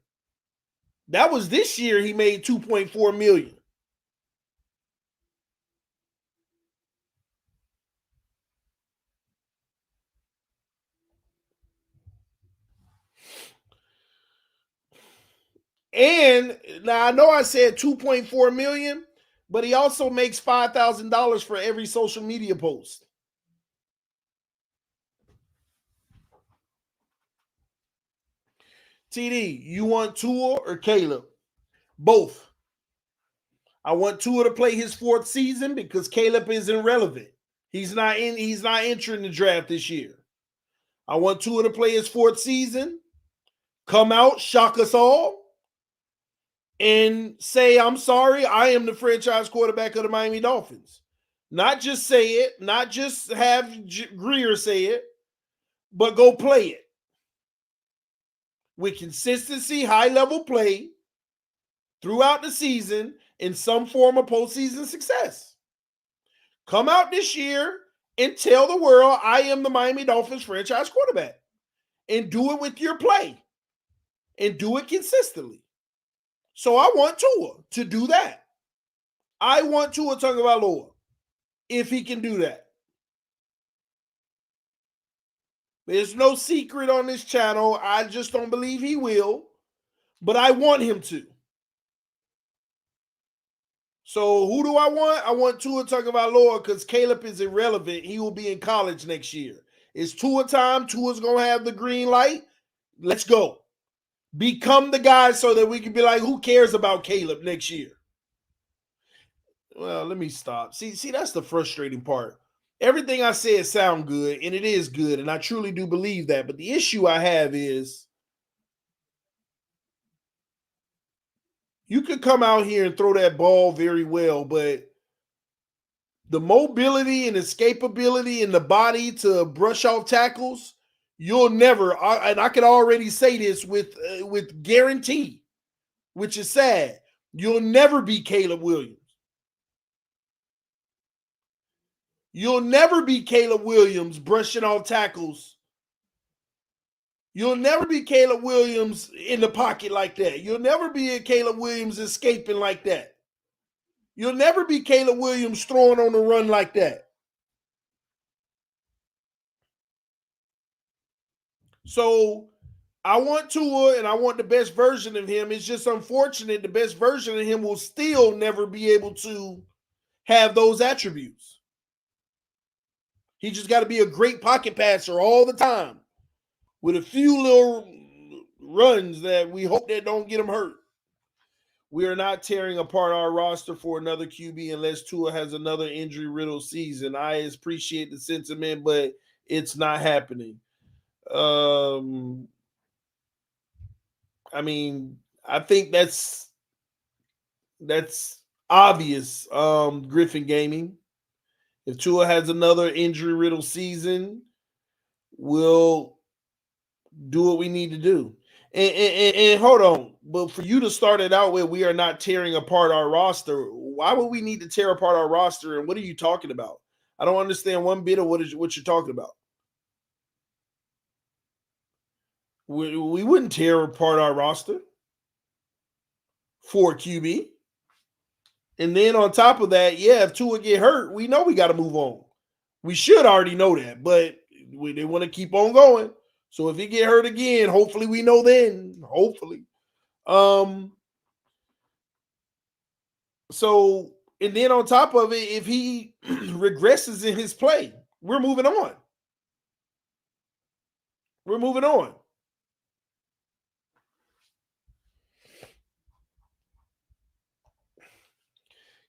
[SPEAKER 2] That was this year he made $2.4 million. And now I know I said $2.4 million, but he also makes $5,000 for every social media post. TD, you want Tua or Caleb? Both. I want Tua to play his fourth season because Caleb is irrelevant. He's not entering the draft this year. I want Tua to play his fourth season, come out, shock us all, and say, I'm sorry, I am the franchise quarterback of the Miami Dolphins. Not just say it, not just have Greer say it, but go play it. with consistency, high-level play throughout the season in some form of postseason success. Come out this year and tell the world I am the Miami Dolphins franchise quarterback. And do it with your play. And do it consistently. So I want Tua to do that. I want Tua Tagovailoa if he can do that. There's no secret on this channel. I just don't believe he will. But I want him to. So who do I want? I want Tua Tagovailoa because Caleb is irrelevant. He will be in college next year. It's Tua time. Tua's going to have the green light. Let's go. Become the guy so that we can be like, who cares about Caleb next year? Well, let me stop. See, that's the frustrating part. Everything I said sound good, and it is good, and I truly do believe that. But the issue I have is you could come out here and throw that ball very well, but the mobility and escapability in the body to brush off tackles, you'll never, and I can already say this with guarantee, which is sad, you'll never be Caleb Williams. You'll never be Caleb Williams brushing off tackles. You'll never be Caleb Williams in the pocket like that. You'll never be a Caleb Williams escaping like that. You'll never be Caleb Williams throwing on the run like that. So I want Tua and I want the best version of him. It's just unfortunate the best version of him will still never be able to have those attributes. He just got to be a great pocket passer all the time with a few little runs that we hope that don't get him hurt. We are not tearing apart our roster for another QB unless Tua has another injury-riddled season. I appreciate the sentiment, but it's not happening. I mean, I think that's obvious, Griffin Gaming. If Tua has another injury-riddled season, we'll do what we need to do. And hold on, but for you to start it out with, we are not tearing apart our roster. Why would we need to tear apart our roster? And what are you talking about? I don't understand one bit of what you're talking about. We wouldn't tear apart our roster for QB. And then on top of that, yeah, if Tua get hurt, we know we got to move on. We should already know that, but they want to keep on going. So if he get hurt again, hopefully we know then. Hopefully. So, and then on top of it, if he regresses in his play, we're moving on. We're moving on.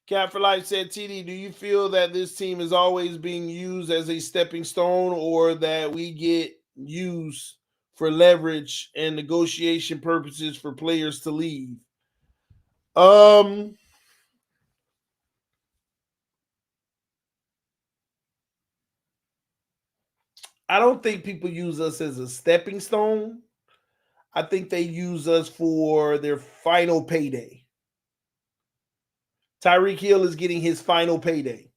[SPEAKER 2] Cat for Life said, TD, do you feel that this team is always being used as a stepping stone or that we get used for leverage and negotiation purposes for players to leave? I don't think people use us as a stepping stone. I think they use us for their final payday. Tyreek Hill is getting his final payday.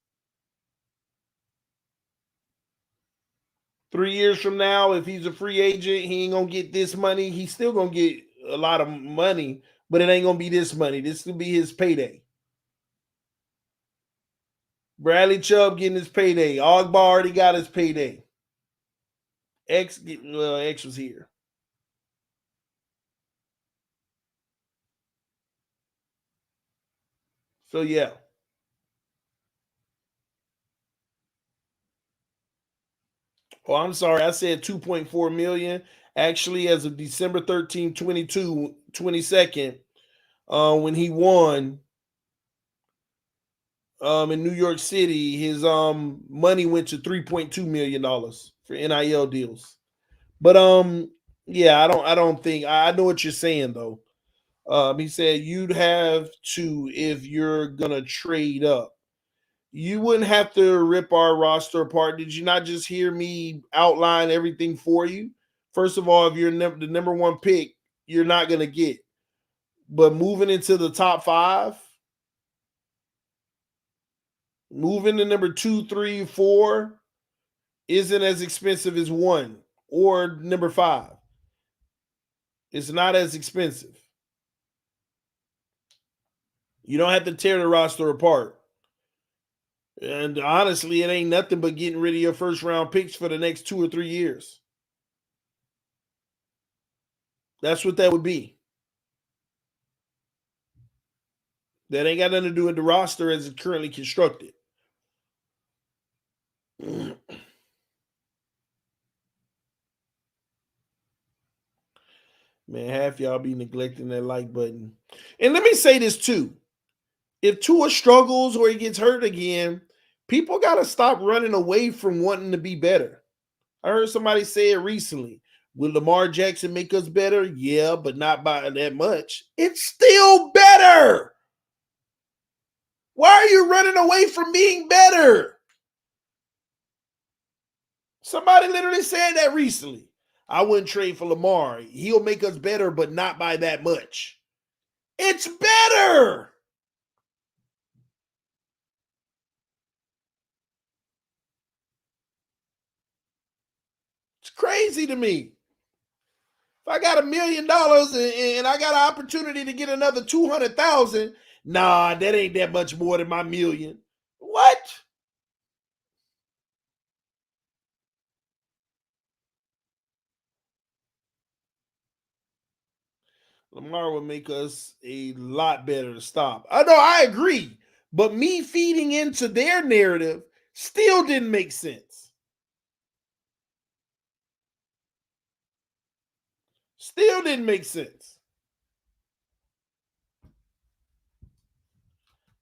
[SPEAKER 2] 3 years from now, if he's a free agent, he ain't going to get this money. He's still going to get a lot of money, but it ain't going to be this money. This will be his payday. Bradley Chubb getting his payday. Ogba already got his payday. X was here. So, yeah. Oh, I'm sorry. I said 2.4 million. Actually, as of December 13, 22nd, when he won in New York City, his money went to $3.2 million for NIL deals. But yeah, I don't think I know what you're saying though. He said you'd have to if you're gonna trade up. You wouldn't have to rip our roster apart. Did you not just hear me outline everything for you? First of all, if you're the number one pick, you're not going to get. But moving into the top 5, moving to number 2, 3, 4 isn't as expensive as 1 or number 5. It's not as expensive. You don't have to tear the roster apart. And honestly, it ain't nothing but getting rid of your first round picks for the next 2 or 3 years. That's what that would be. That ain't got nothing to do with the roster as it's currently constructed. Man, half y'all be neglecting that like button. And let me say this too. If Tua struggles or he gets hurt again, people got to stop running away from wanting to be better. I heard somebody say it recently. Will Lamar Jackson make us better? Yeah, but not by that much. It's still better. Why are you running away from being better? Somebody literally said that recently. I wouldn't trade for Lamar. He'll make us better, but not by that much. It's better. It's crazy to me. If I got $1 million and I got an opportunity to get another 200,000, nah, that ain't that much more than my million. What? Lamar would make us a lot better to stop. I know, I agree. But me feeding into their narrative still didn't make sense. Still didn't make sense.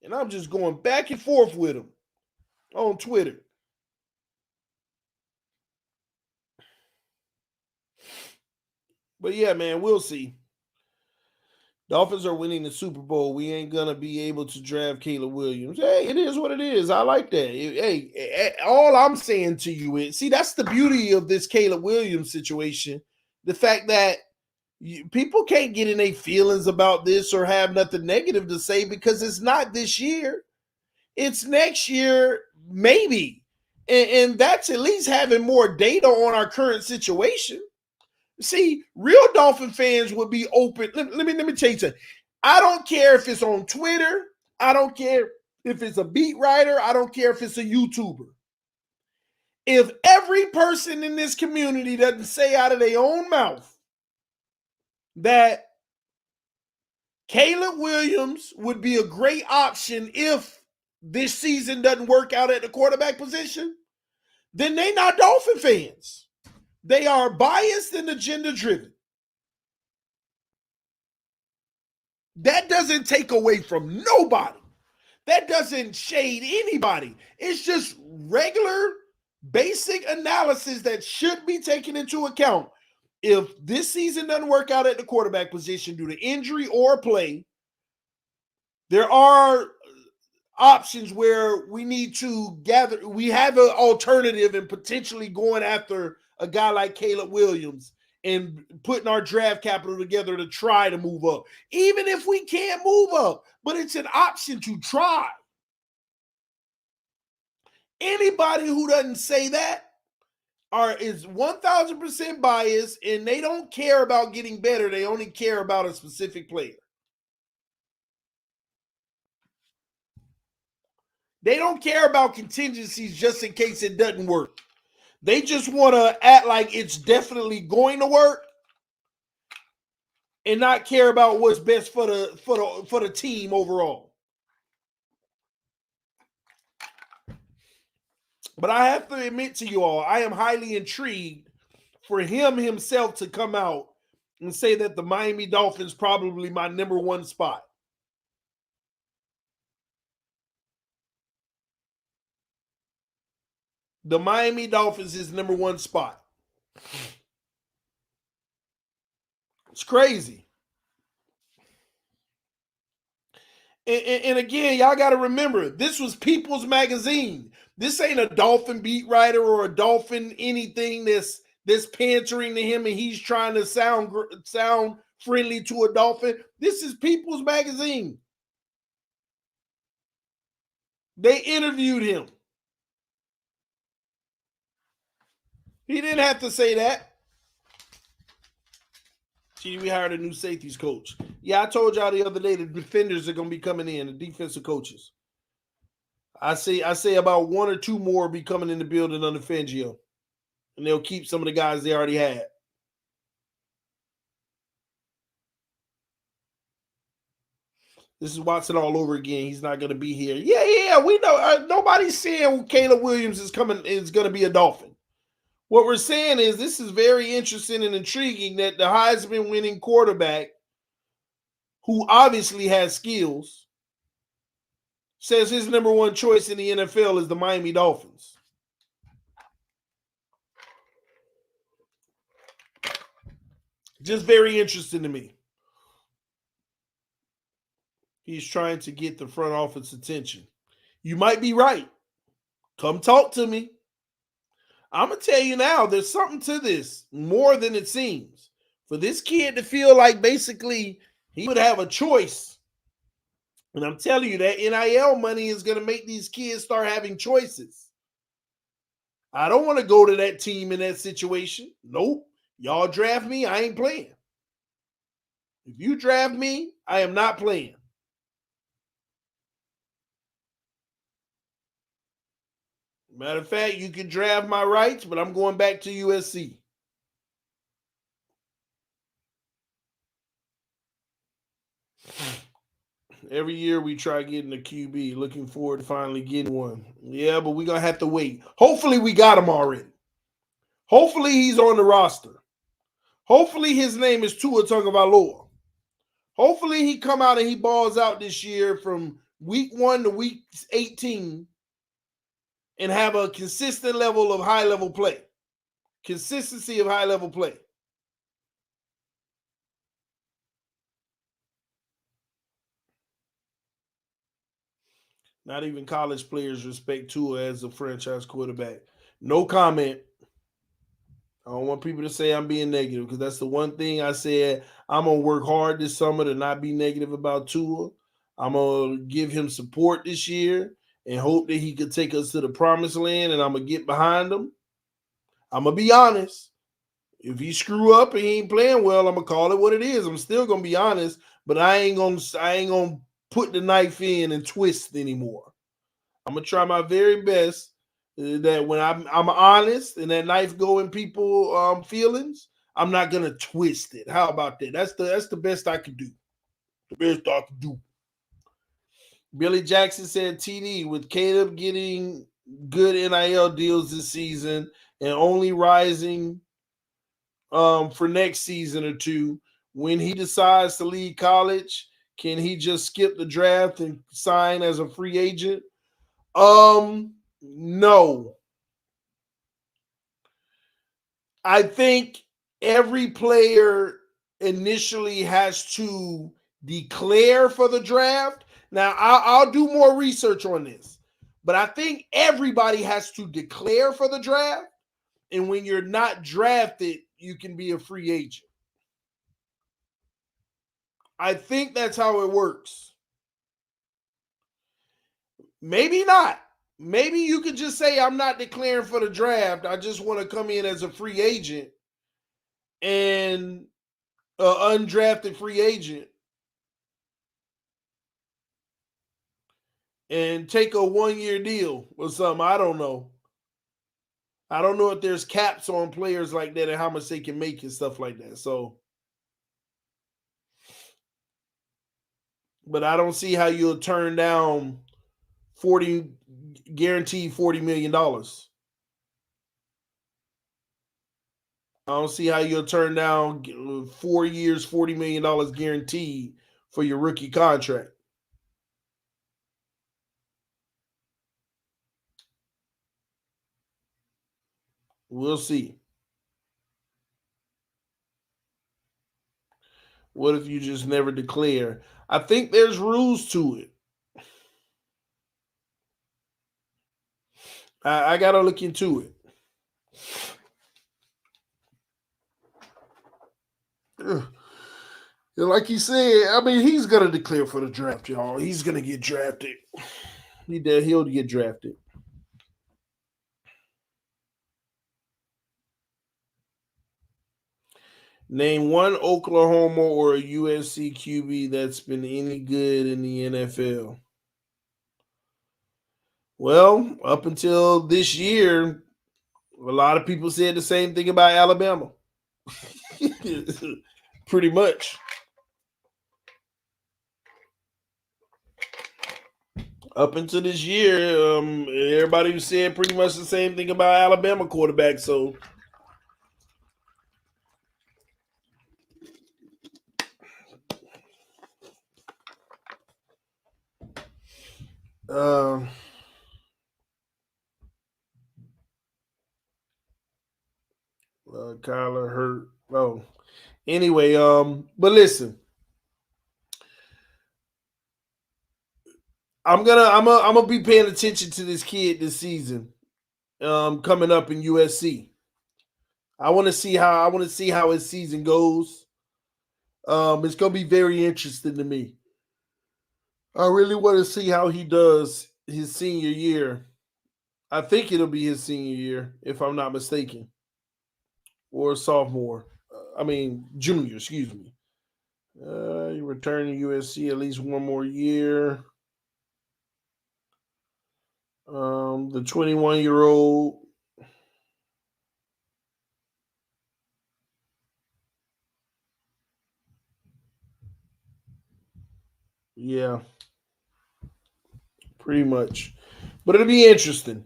[SPEAKER 2] And I'm just going back and forth with them on Twitter. But yeah, man, we'll see. Dolphins are winning the Super Bowl. We ain't going to be able to draft Caleb Williams. Hey, it is what it is. I like that. Hey, all I'm saying to you is, see, that's the beauty of this Caleb Williams situation. The fact that people can't get in their feelings about this or have nothing negative to say because it's not this year. It's next year, maybe. And that's at least having more data on our current situation. See, real Dolphin fans would be open. Let me tell you something. I don't care if it's on Twitter. I don't care if it's a beat writer. I don't care if it's a YouTuber. If every person in this community doesn't say out of their own mouth that Caleb Williams would be a great option if this season doesn't work out at the quarterback position, then they're not Dolphin fans. They are biased and agenda driven. That doesn't take away from nobody. That doesn't shade anybody. It's just regular, basic analysis that should be taken into account. If this season doesn't work out at the quarterback position due to injury or play, there are options where we need to gather. We have an alternative and potentially going after a guy like Caleb Williams and putting our draft capital together to try to move up. Even if we can't move up, but it's an option to try. Anybody who doesn't say that is 1,000% biased, and they don't care about getting better. They only care about a specific player. They don't care about contingencies just in case it doesn't work. They just want to act like it's definitely going to work and not care about what's best for the team overall. But I have to admit to you all, I am highly intrigued for him himself to come out and say that the Miami Dolphins probably my number one spot. The Miami Dolphins is number one spot. It's crazy. And again, y'all got to remember, this was People's Magazine. This ain't a Dolphin beat writer or a Dolphin anything that's pandering to him and he's trying to sound friendly to a Dolphin. This is People's Magazine. They interviewed him. He didn't have to say that. Gee, we hired a new safeties coach. Yeah, I told y'all the other day the defenders are going to be coming in, the defensive coaches. I say about one or two more be coming in the building under Fangio. And they'll keep some of the guys they already had. This is Watson all over again. He's not going to be here. Yeah, we know. Nobody's saying Caleb Williams is going to be a Dolphin. What we're saying is this is very interesting and intriguing that the Heisman winning quarterback, who obviously has skills, says his number one choice in the NFL is the Miami Dolphins. Just very interesting to me. He's trying to get the front office attention. You might be right. Come talk to me. I'm going to tell you now, there's something to this more than it seems. For this kid to feel like basically he would have a choice. And I'm telling you, that NIL money is going to make these kids start having choices. I don't want to go to that team in that situation. Nope. Y'all draft me, I ain't playing. If you draft me, I am not playing. Matter of fact, you can draft my rights, but I'm going back to USC. Every year we try getting a QB. Looking forward to finally getting one. Yeah, but we're going to have to wait. Hopefully we got him already. Hopefully he's on the roster. Hopefully his name is Tua Tagovailoa. Hopefully he come out and he balls out this year from week 1 to week 18 and have a consistent level of high-level play. Consistency of high-level play. Not even college players respect Tua as a franchise quarterback. No comment. I don't want people to say I'm being negative because that's the one thing I said. I'm going to work hard this summer to not be negative about Tua. I'm going to give him support this year and hope that he could take us to the promised land, and I'm going to get behind him. I'm going to be honest. If he screw up and he ain't playing well, I'm going to call it what it is. I'm still going to be honest, but I ain't going to put the knife in and twist anymore. I'm going to try my very best that when I'm honest and that knife go in people's feelings, I'm not going to twist it. How about that? That's the best I can do. The best I can do. Billy Jackson said, TD, with Caleb getting good NIL deals this season and only rising for next season or two, when he decides to leave college, can he just skip the draft and sign as a free agent? No. I think every player initially has to declare for the draft. Now, I'll do more research on this, but I think everybody has to declare for the draft. And when you're not drafted, you can be a free agent. I think that's how it works. Maybe not. Maybe you could just say, I'm not declaring for the draft. I just want to come in as a free agent and undrafted free agent and take a 1-year deal or something. I don't know. I don't know if there's caps on players like that and how much they can make and stuff like that. So, but I don't see how you'll turn down guaranteed $40 million. I don't see how you'll turn down 4 years, $40 million guaranteed for your rookie contract. We'll see. What if you just never declare? I think there's rules to it. I got to look into it. Like he said, I mean, he's gonna declare for the draft, y'all. He's gonna get drafted. He'll get drafted. Name one Oklahoma or a USC QB that's been any good in the NFL. Well, up until this year, a lot of people said the same thing about Alabama. Pretty much. Up until this year, everybody said pretty much the same thing about Alabama quarterback. So, um, Kyler hurt. Oh, anyway, but listen, I'm gonna be paying attention to this kid this season. Coming up in USC. I want to see how his season goes. It's gonna be very interesting to me. I really want to see how he does his senior year. I think it'll be his senior year, if I'm not mistaken, or sophomore. I mean, junior. Excuse me. You return to USC at least one more year. The 21-year-old. Yeah, pretty much. But it'll be interesting.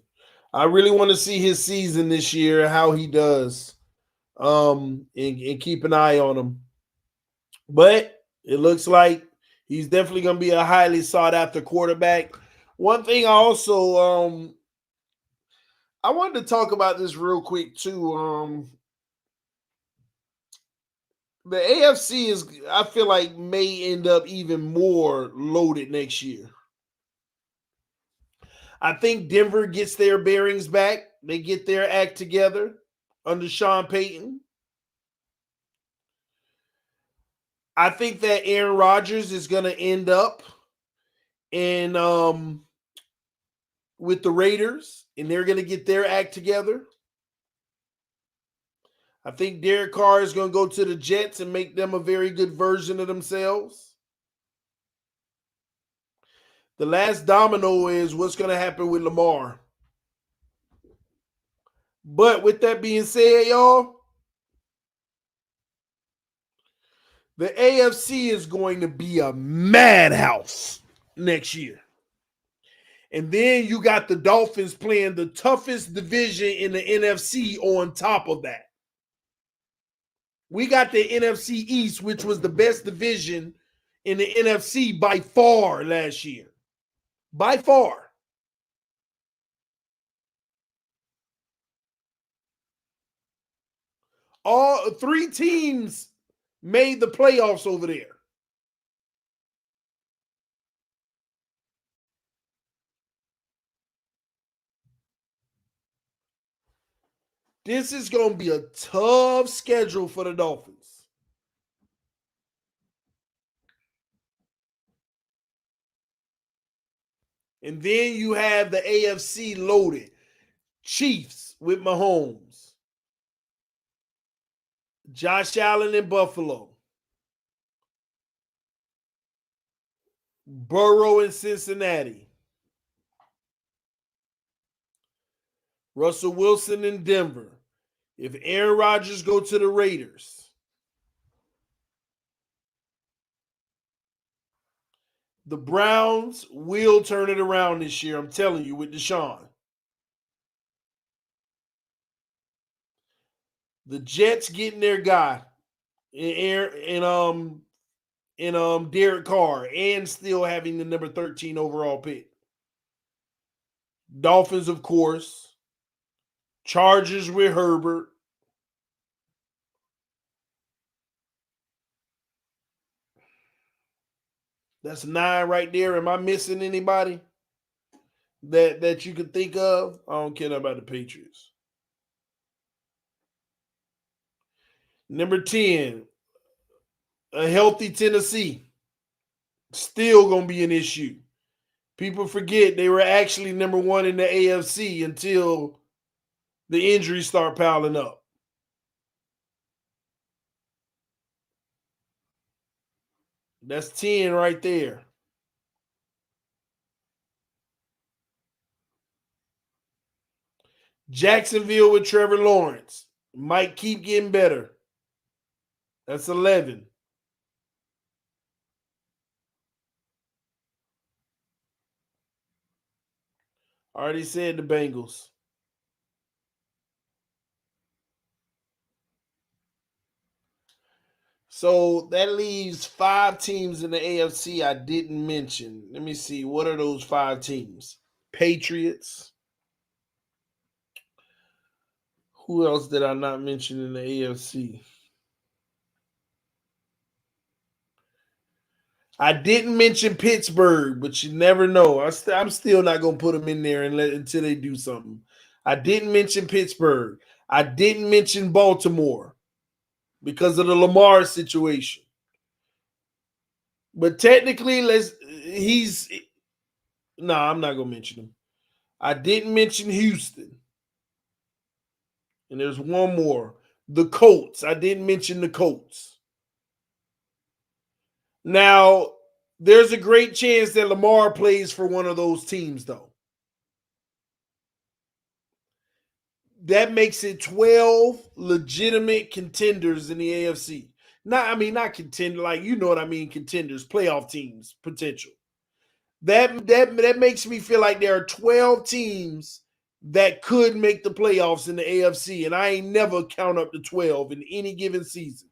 [SPEAKER 2] I really want to see his season this year, how he does. And keep an eye on him. But it looks like he's definitely going to be a highly sought after quarterback. One thing I wanted to talk about this real quick too. The AFC is, I feel like, may end up even more loaded next year. I think Denver gets their bearings back. They get their act together under Sean Payton. I think that Aaron Rodgers is going to end up in with the Raiders, and they're going to get their act together. I think Derek Carr is going to go to the Jets and make them a very good version of themselves. The last domino is what's going to happen with Lamar. But with that being said, y'all, the AFC is going to be a madhouse next year. And then you got the Dolphins playing the toughest division in the NFC on top of that. We got the NFC East, which was the best division in the NFC by far last year. By far. All three teams made the playoffs over there. This is going to be a tough schedule for the Dolphins. And then you have the AFC loaded. Chiefs with Mahomes. Josh Allen in Buffalo. Burrow in Cincinnati. Russell Wilson in Denver. If Aaron Rodgers go to the Raiders, the Browns will turn it around this year. I'm telling you, with Deshaun. The Jets getting their guy in Derek Carr and still having the number 13 overall pick. Dolphins, of course. Chargers with Herbert. That's 9 right there. Am I missing anybody that you could think of? I don't care about the Patriots. Number 10, A healthy Tennessee still going to be an issue. People forget they were actually number one in the AFC until the injuries start piling up. That's 10 right there. Jacksonville with Trevor Lawrence might keep getting better. That's 11. I already said the Bengals. So that leaves 5 teams in the AFC I didn't mention. Let me see. What are those 5 teams? Patriots. Who else did I not mention in the AFC? I didn't mention Pittsburgh, but you never know. I'm still not going to put them in there until they do something. I didn't mention Pittsburgh. I didn't mention Baltimore because of the Lamar situation. But technically, I'm not going to mention him. I didn't mention Houston. And there's one more. The Colts. I didn't mention the Colts. Now, there's a great chance that Lamar plays for one of those teams, though. That makes it 12 legitimate contenders in the AFC. Not contender, like you know what I mean, contenders, playoff teams, potential. That makes me feel like there are 12 teams that could make the playoffs in the AFC, and I ain't never count up to 12 in any given season.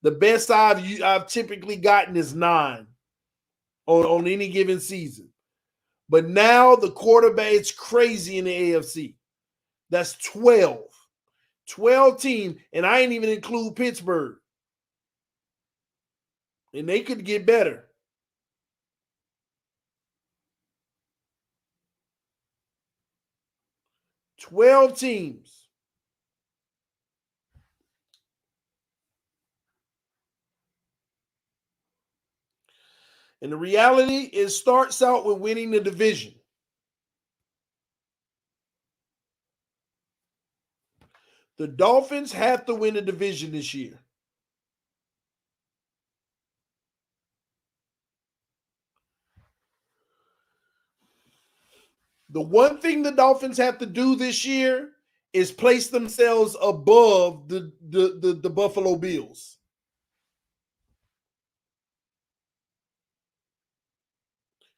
[SPEAKER 2] The best I've typically gotten is 9 on any given season. But now the quarterback, it's crazy in the AFC. That's 12. 12 teams, and I ain't even include Pittsburgh. And they could get better. $12 teams. And the reality is starts out with winning the division. The Dolphins have to win the division this year. The one thing the Dolphins have to do this year is place themselves above the Buffalo Bills.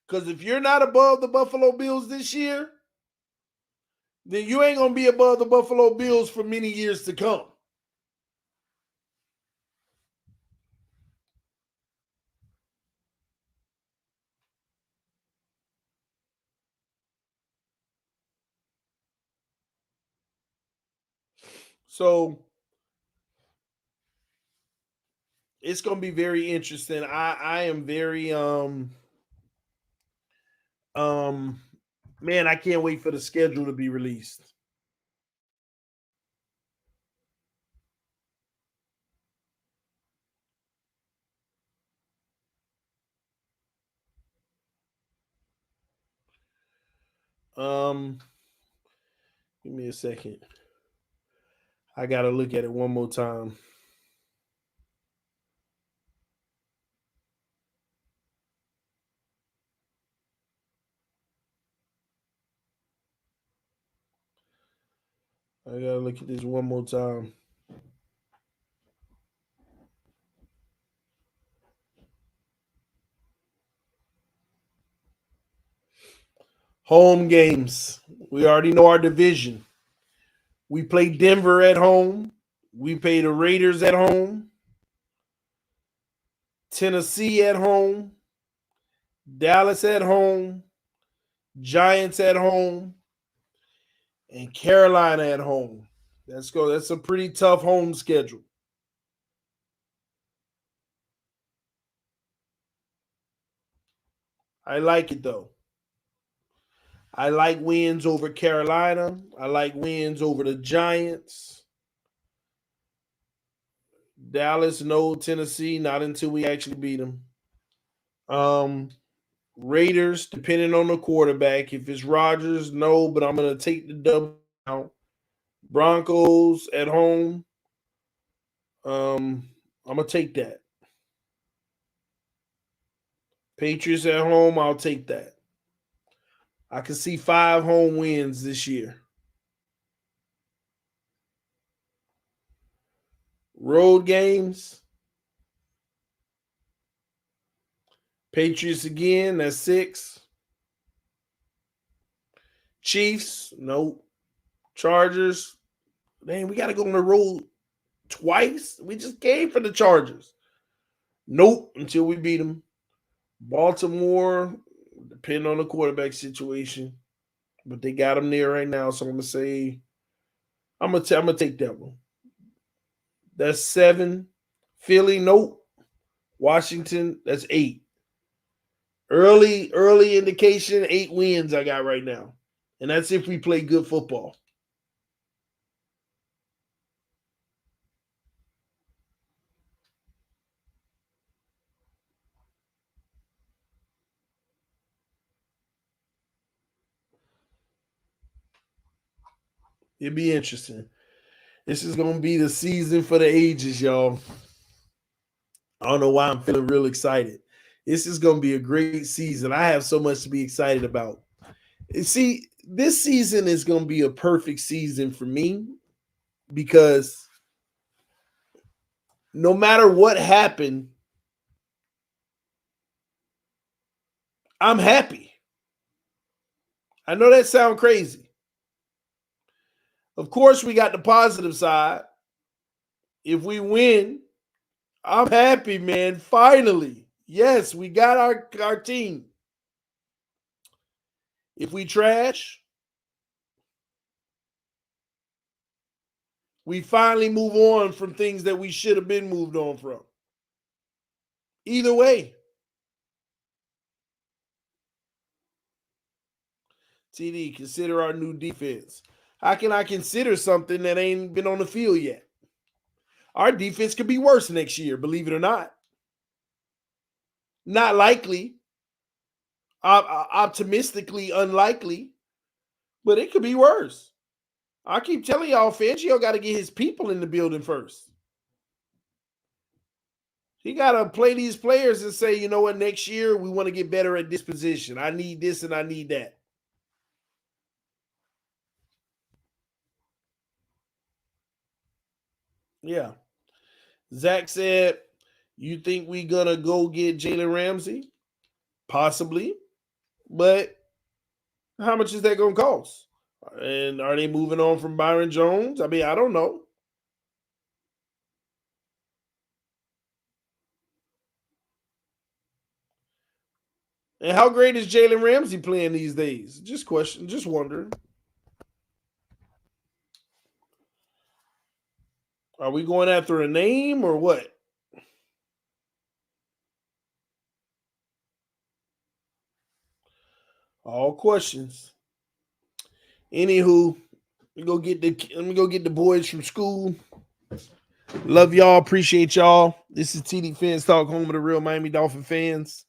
[SPEAKER 2] Because if you're not above the Buffalo Bills this year, then you ain't going to be above the Buffalo Bills for many years to come. So it's going to be very interesting. I am very man, I can't wait for the schedule to be released. Um Give me a second. I got to look at it one more time. I got to look at this one more time. Home games. We already know our division. We play Denver at home. We play the Raiders at home. Tennessee at home. Dallas at home. Giants at home. And Carolina at home. Let's go. That's a pretty tough home schedule. I like it though. I like wins over Carolina. I like wins over the Giants. Dallas, no. Tennessee, not until we actually beat them. Um, Raiders, depending on the quarterback. If it's Rodgers, no, but I'm gonna take the W now. Broncos at home. I'm gonna take that. Patriots at home, I'll take that. I can see 5 home wins this year. Road games. Patriots again, that's 6. Chiefs, nope. Chargers, man, we got to go on the road twice. We just came for the Chargers. Nope, until we beat them. Baltimore, depending on the quarterback situation, but they got them there right now. So I'm gonna say, I'm gonna take that one. That's 7. Philly, nope. Washington, that's 8. Early indication, 8 wins I got right now. And that's if we play good football. It'd be interesting. This is going to be the season for the ages, y'all. I don't know why I'm feeling real excited. This is going to be a great season. I have so much to be excited about. And see, this season is going to be a perfect season for me because no matter what happened, I'm happy. I know that sounds crazy. Of course, we got the positive side. If we win, I'm happy, man. Finally. Yes, we got our team. If we trash, we finally move on from things that we should have been moved on from. Either way. TD, consider our new defense. How can I consider something that ain't been on the field yet? Our defense could be worse next year, believe it or not. Not likely. Optimistically unlikely, but it could be worse. I keep telling y'all, Fangio got to get his people in the building first. He got to play these players and say, you know what, next year we want to get better at this position. I need this and I need that. Yeah. Zach said, you think we going to go get Jalen Ramsey? Possibly. But how much is that going to cost? And are they moving on from Byron Jones? I mean, I don't know. And how great is Jalen Ramsey playing these days? Just wondering. Are we going after a name or what? All questions. Anywho, let me go get the boys from school. Love y'all. Appreciate y'all. This is TDPHINSTALK, home of the real Miami Dolphin fans.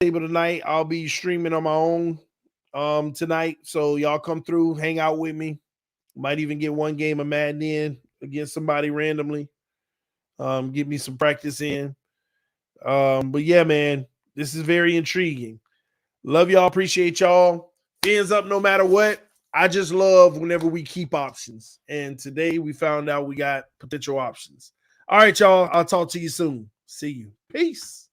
[SPEAKER 2] Table tonight. I'll be streaming on my own tonight. So y'all come through, hang out with me. Might even get one game of Madden in against somebody randomly. Get me some practice in. But yeah, man, this is very intriguing. Love y'all. Appreciate y'all. Fans up no matter what. I just love whenever we keep options. And today we found out we got potential options. All right, y'all. I'll talk to you soon. See you. Peace.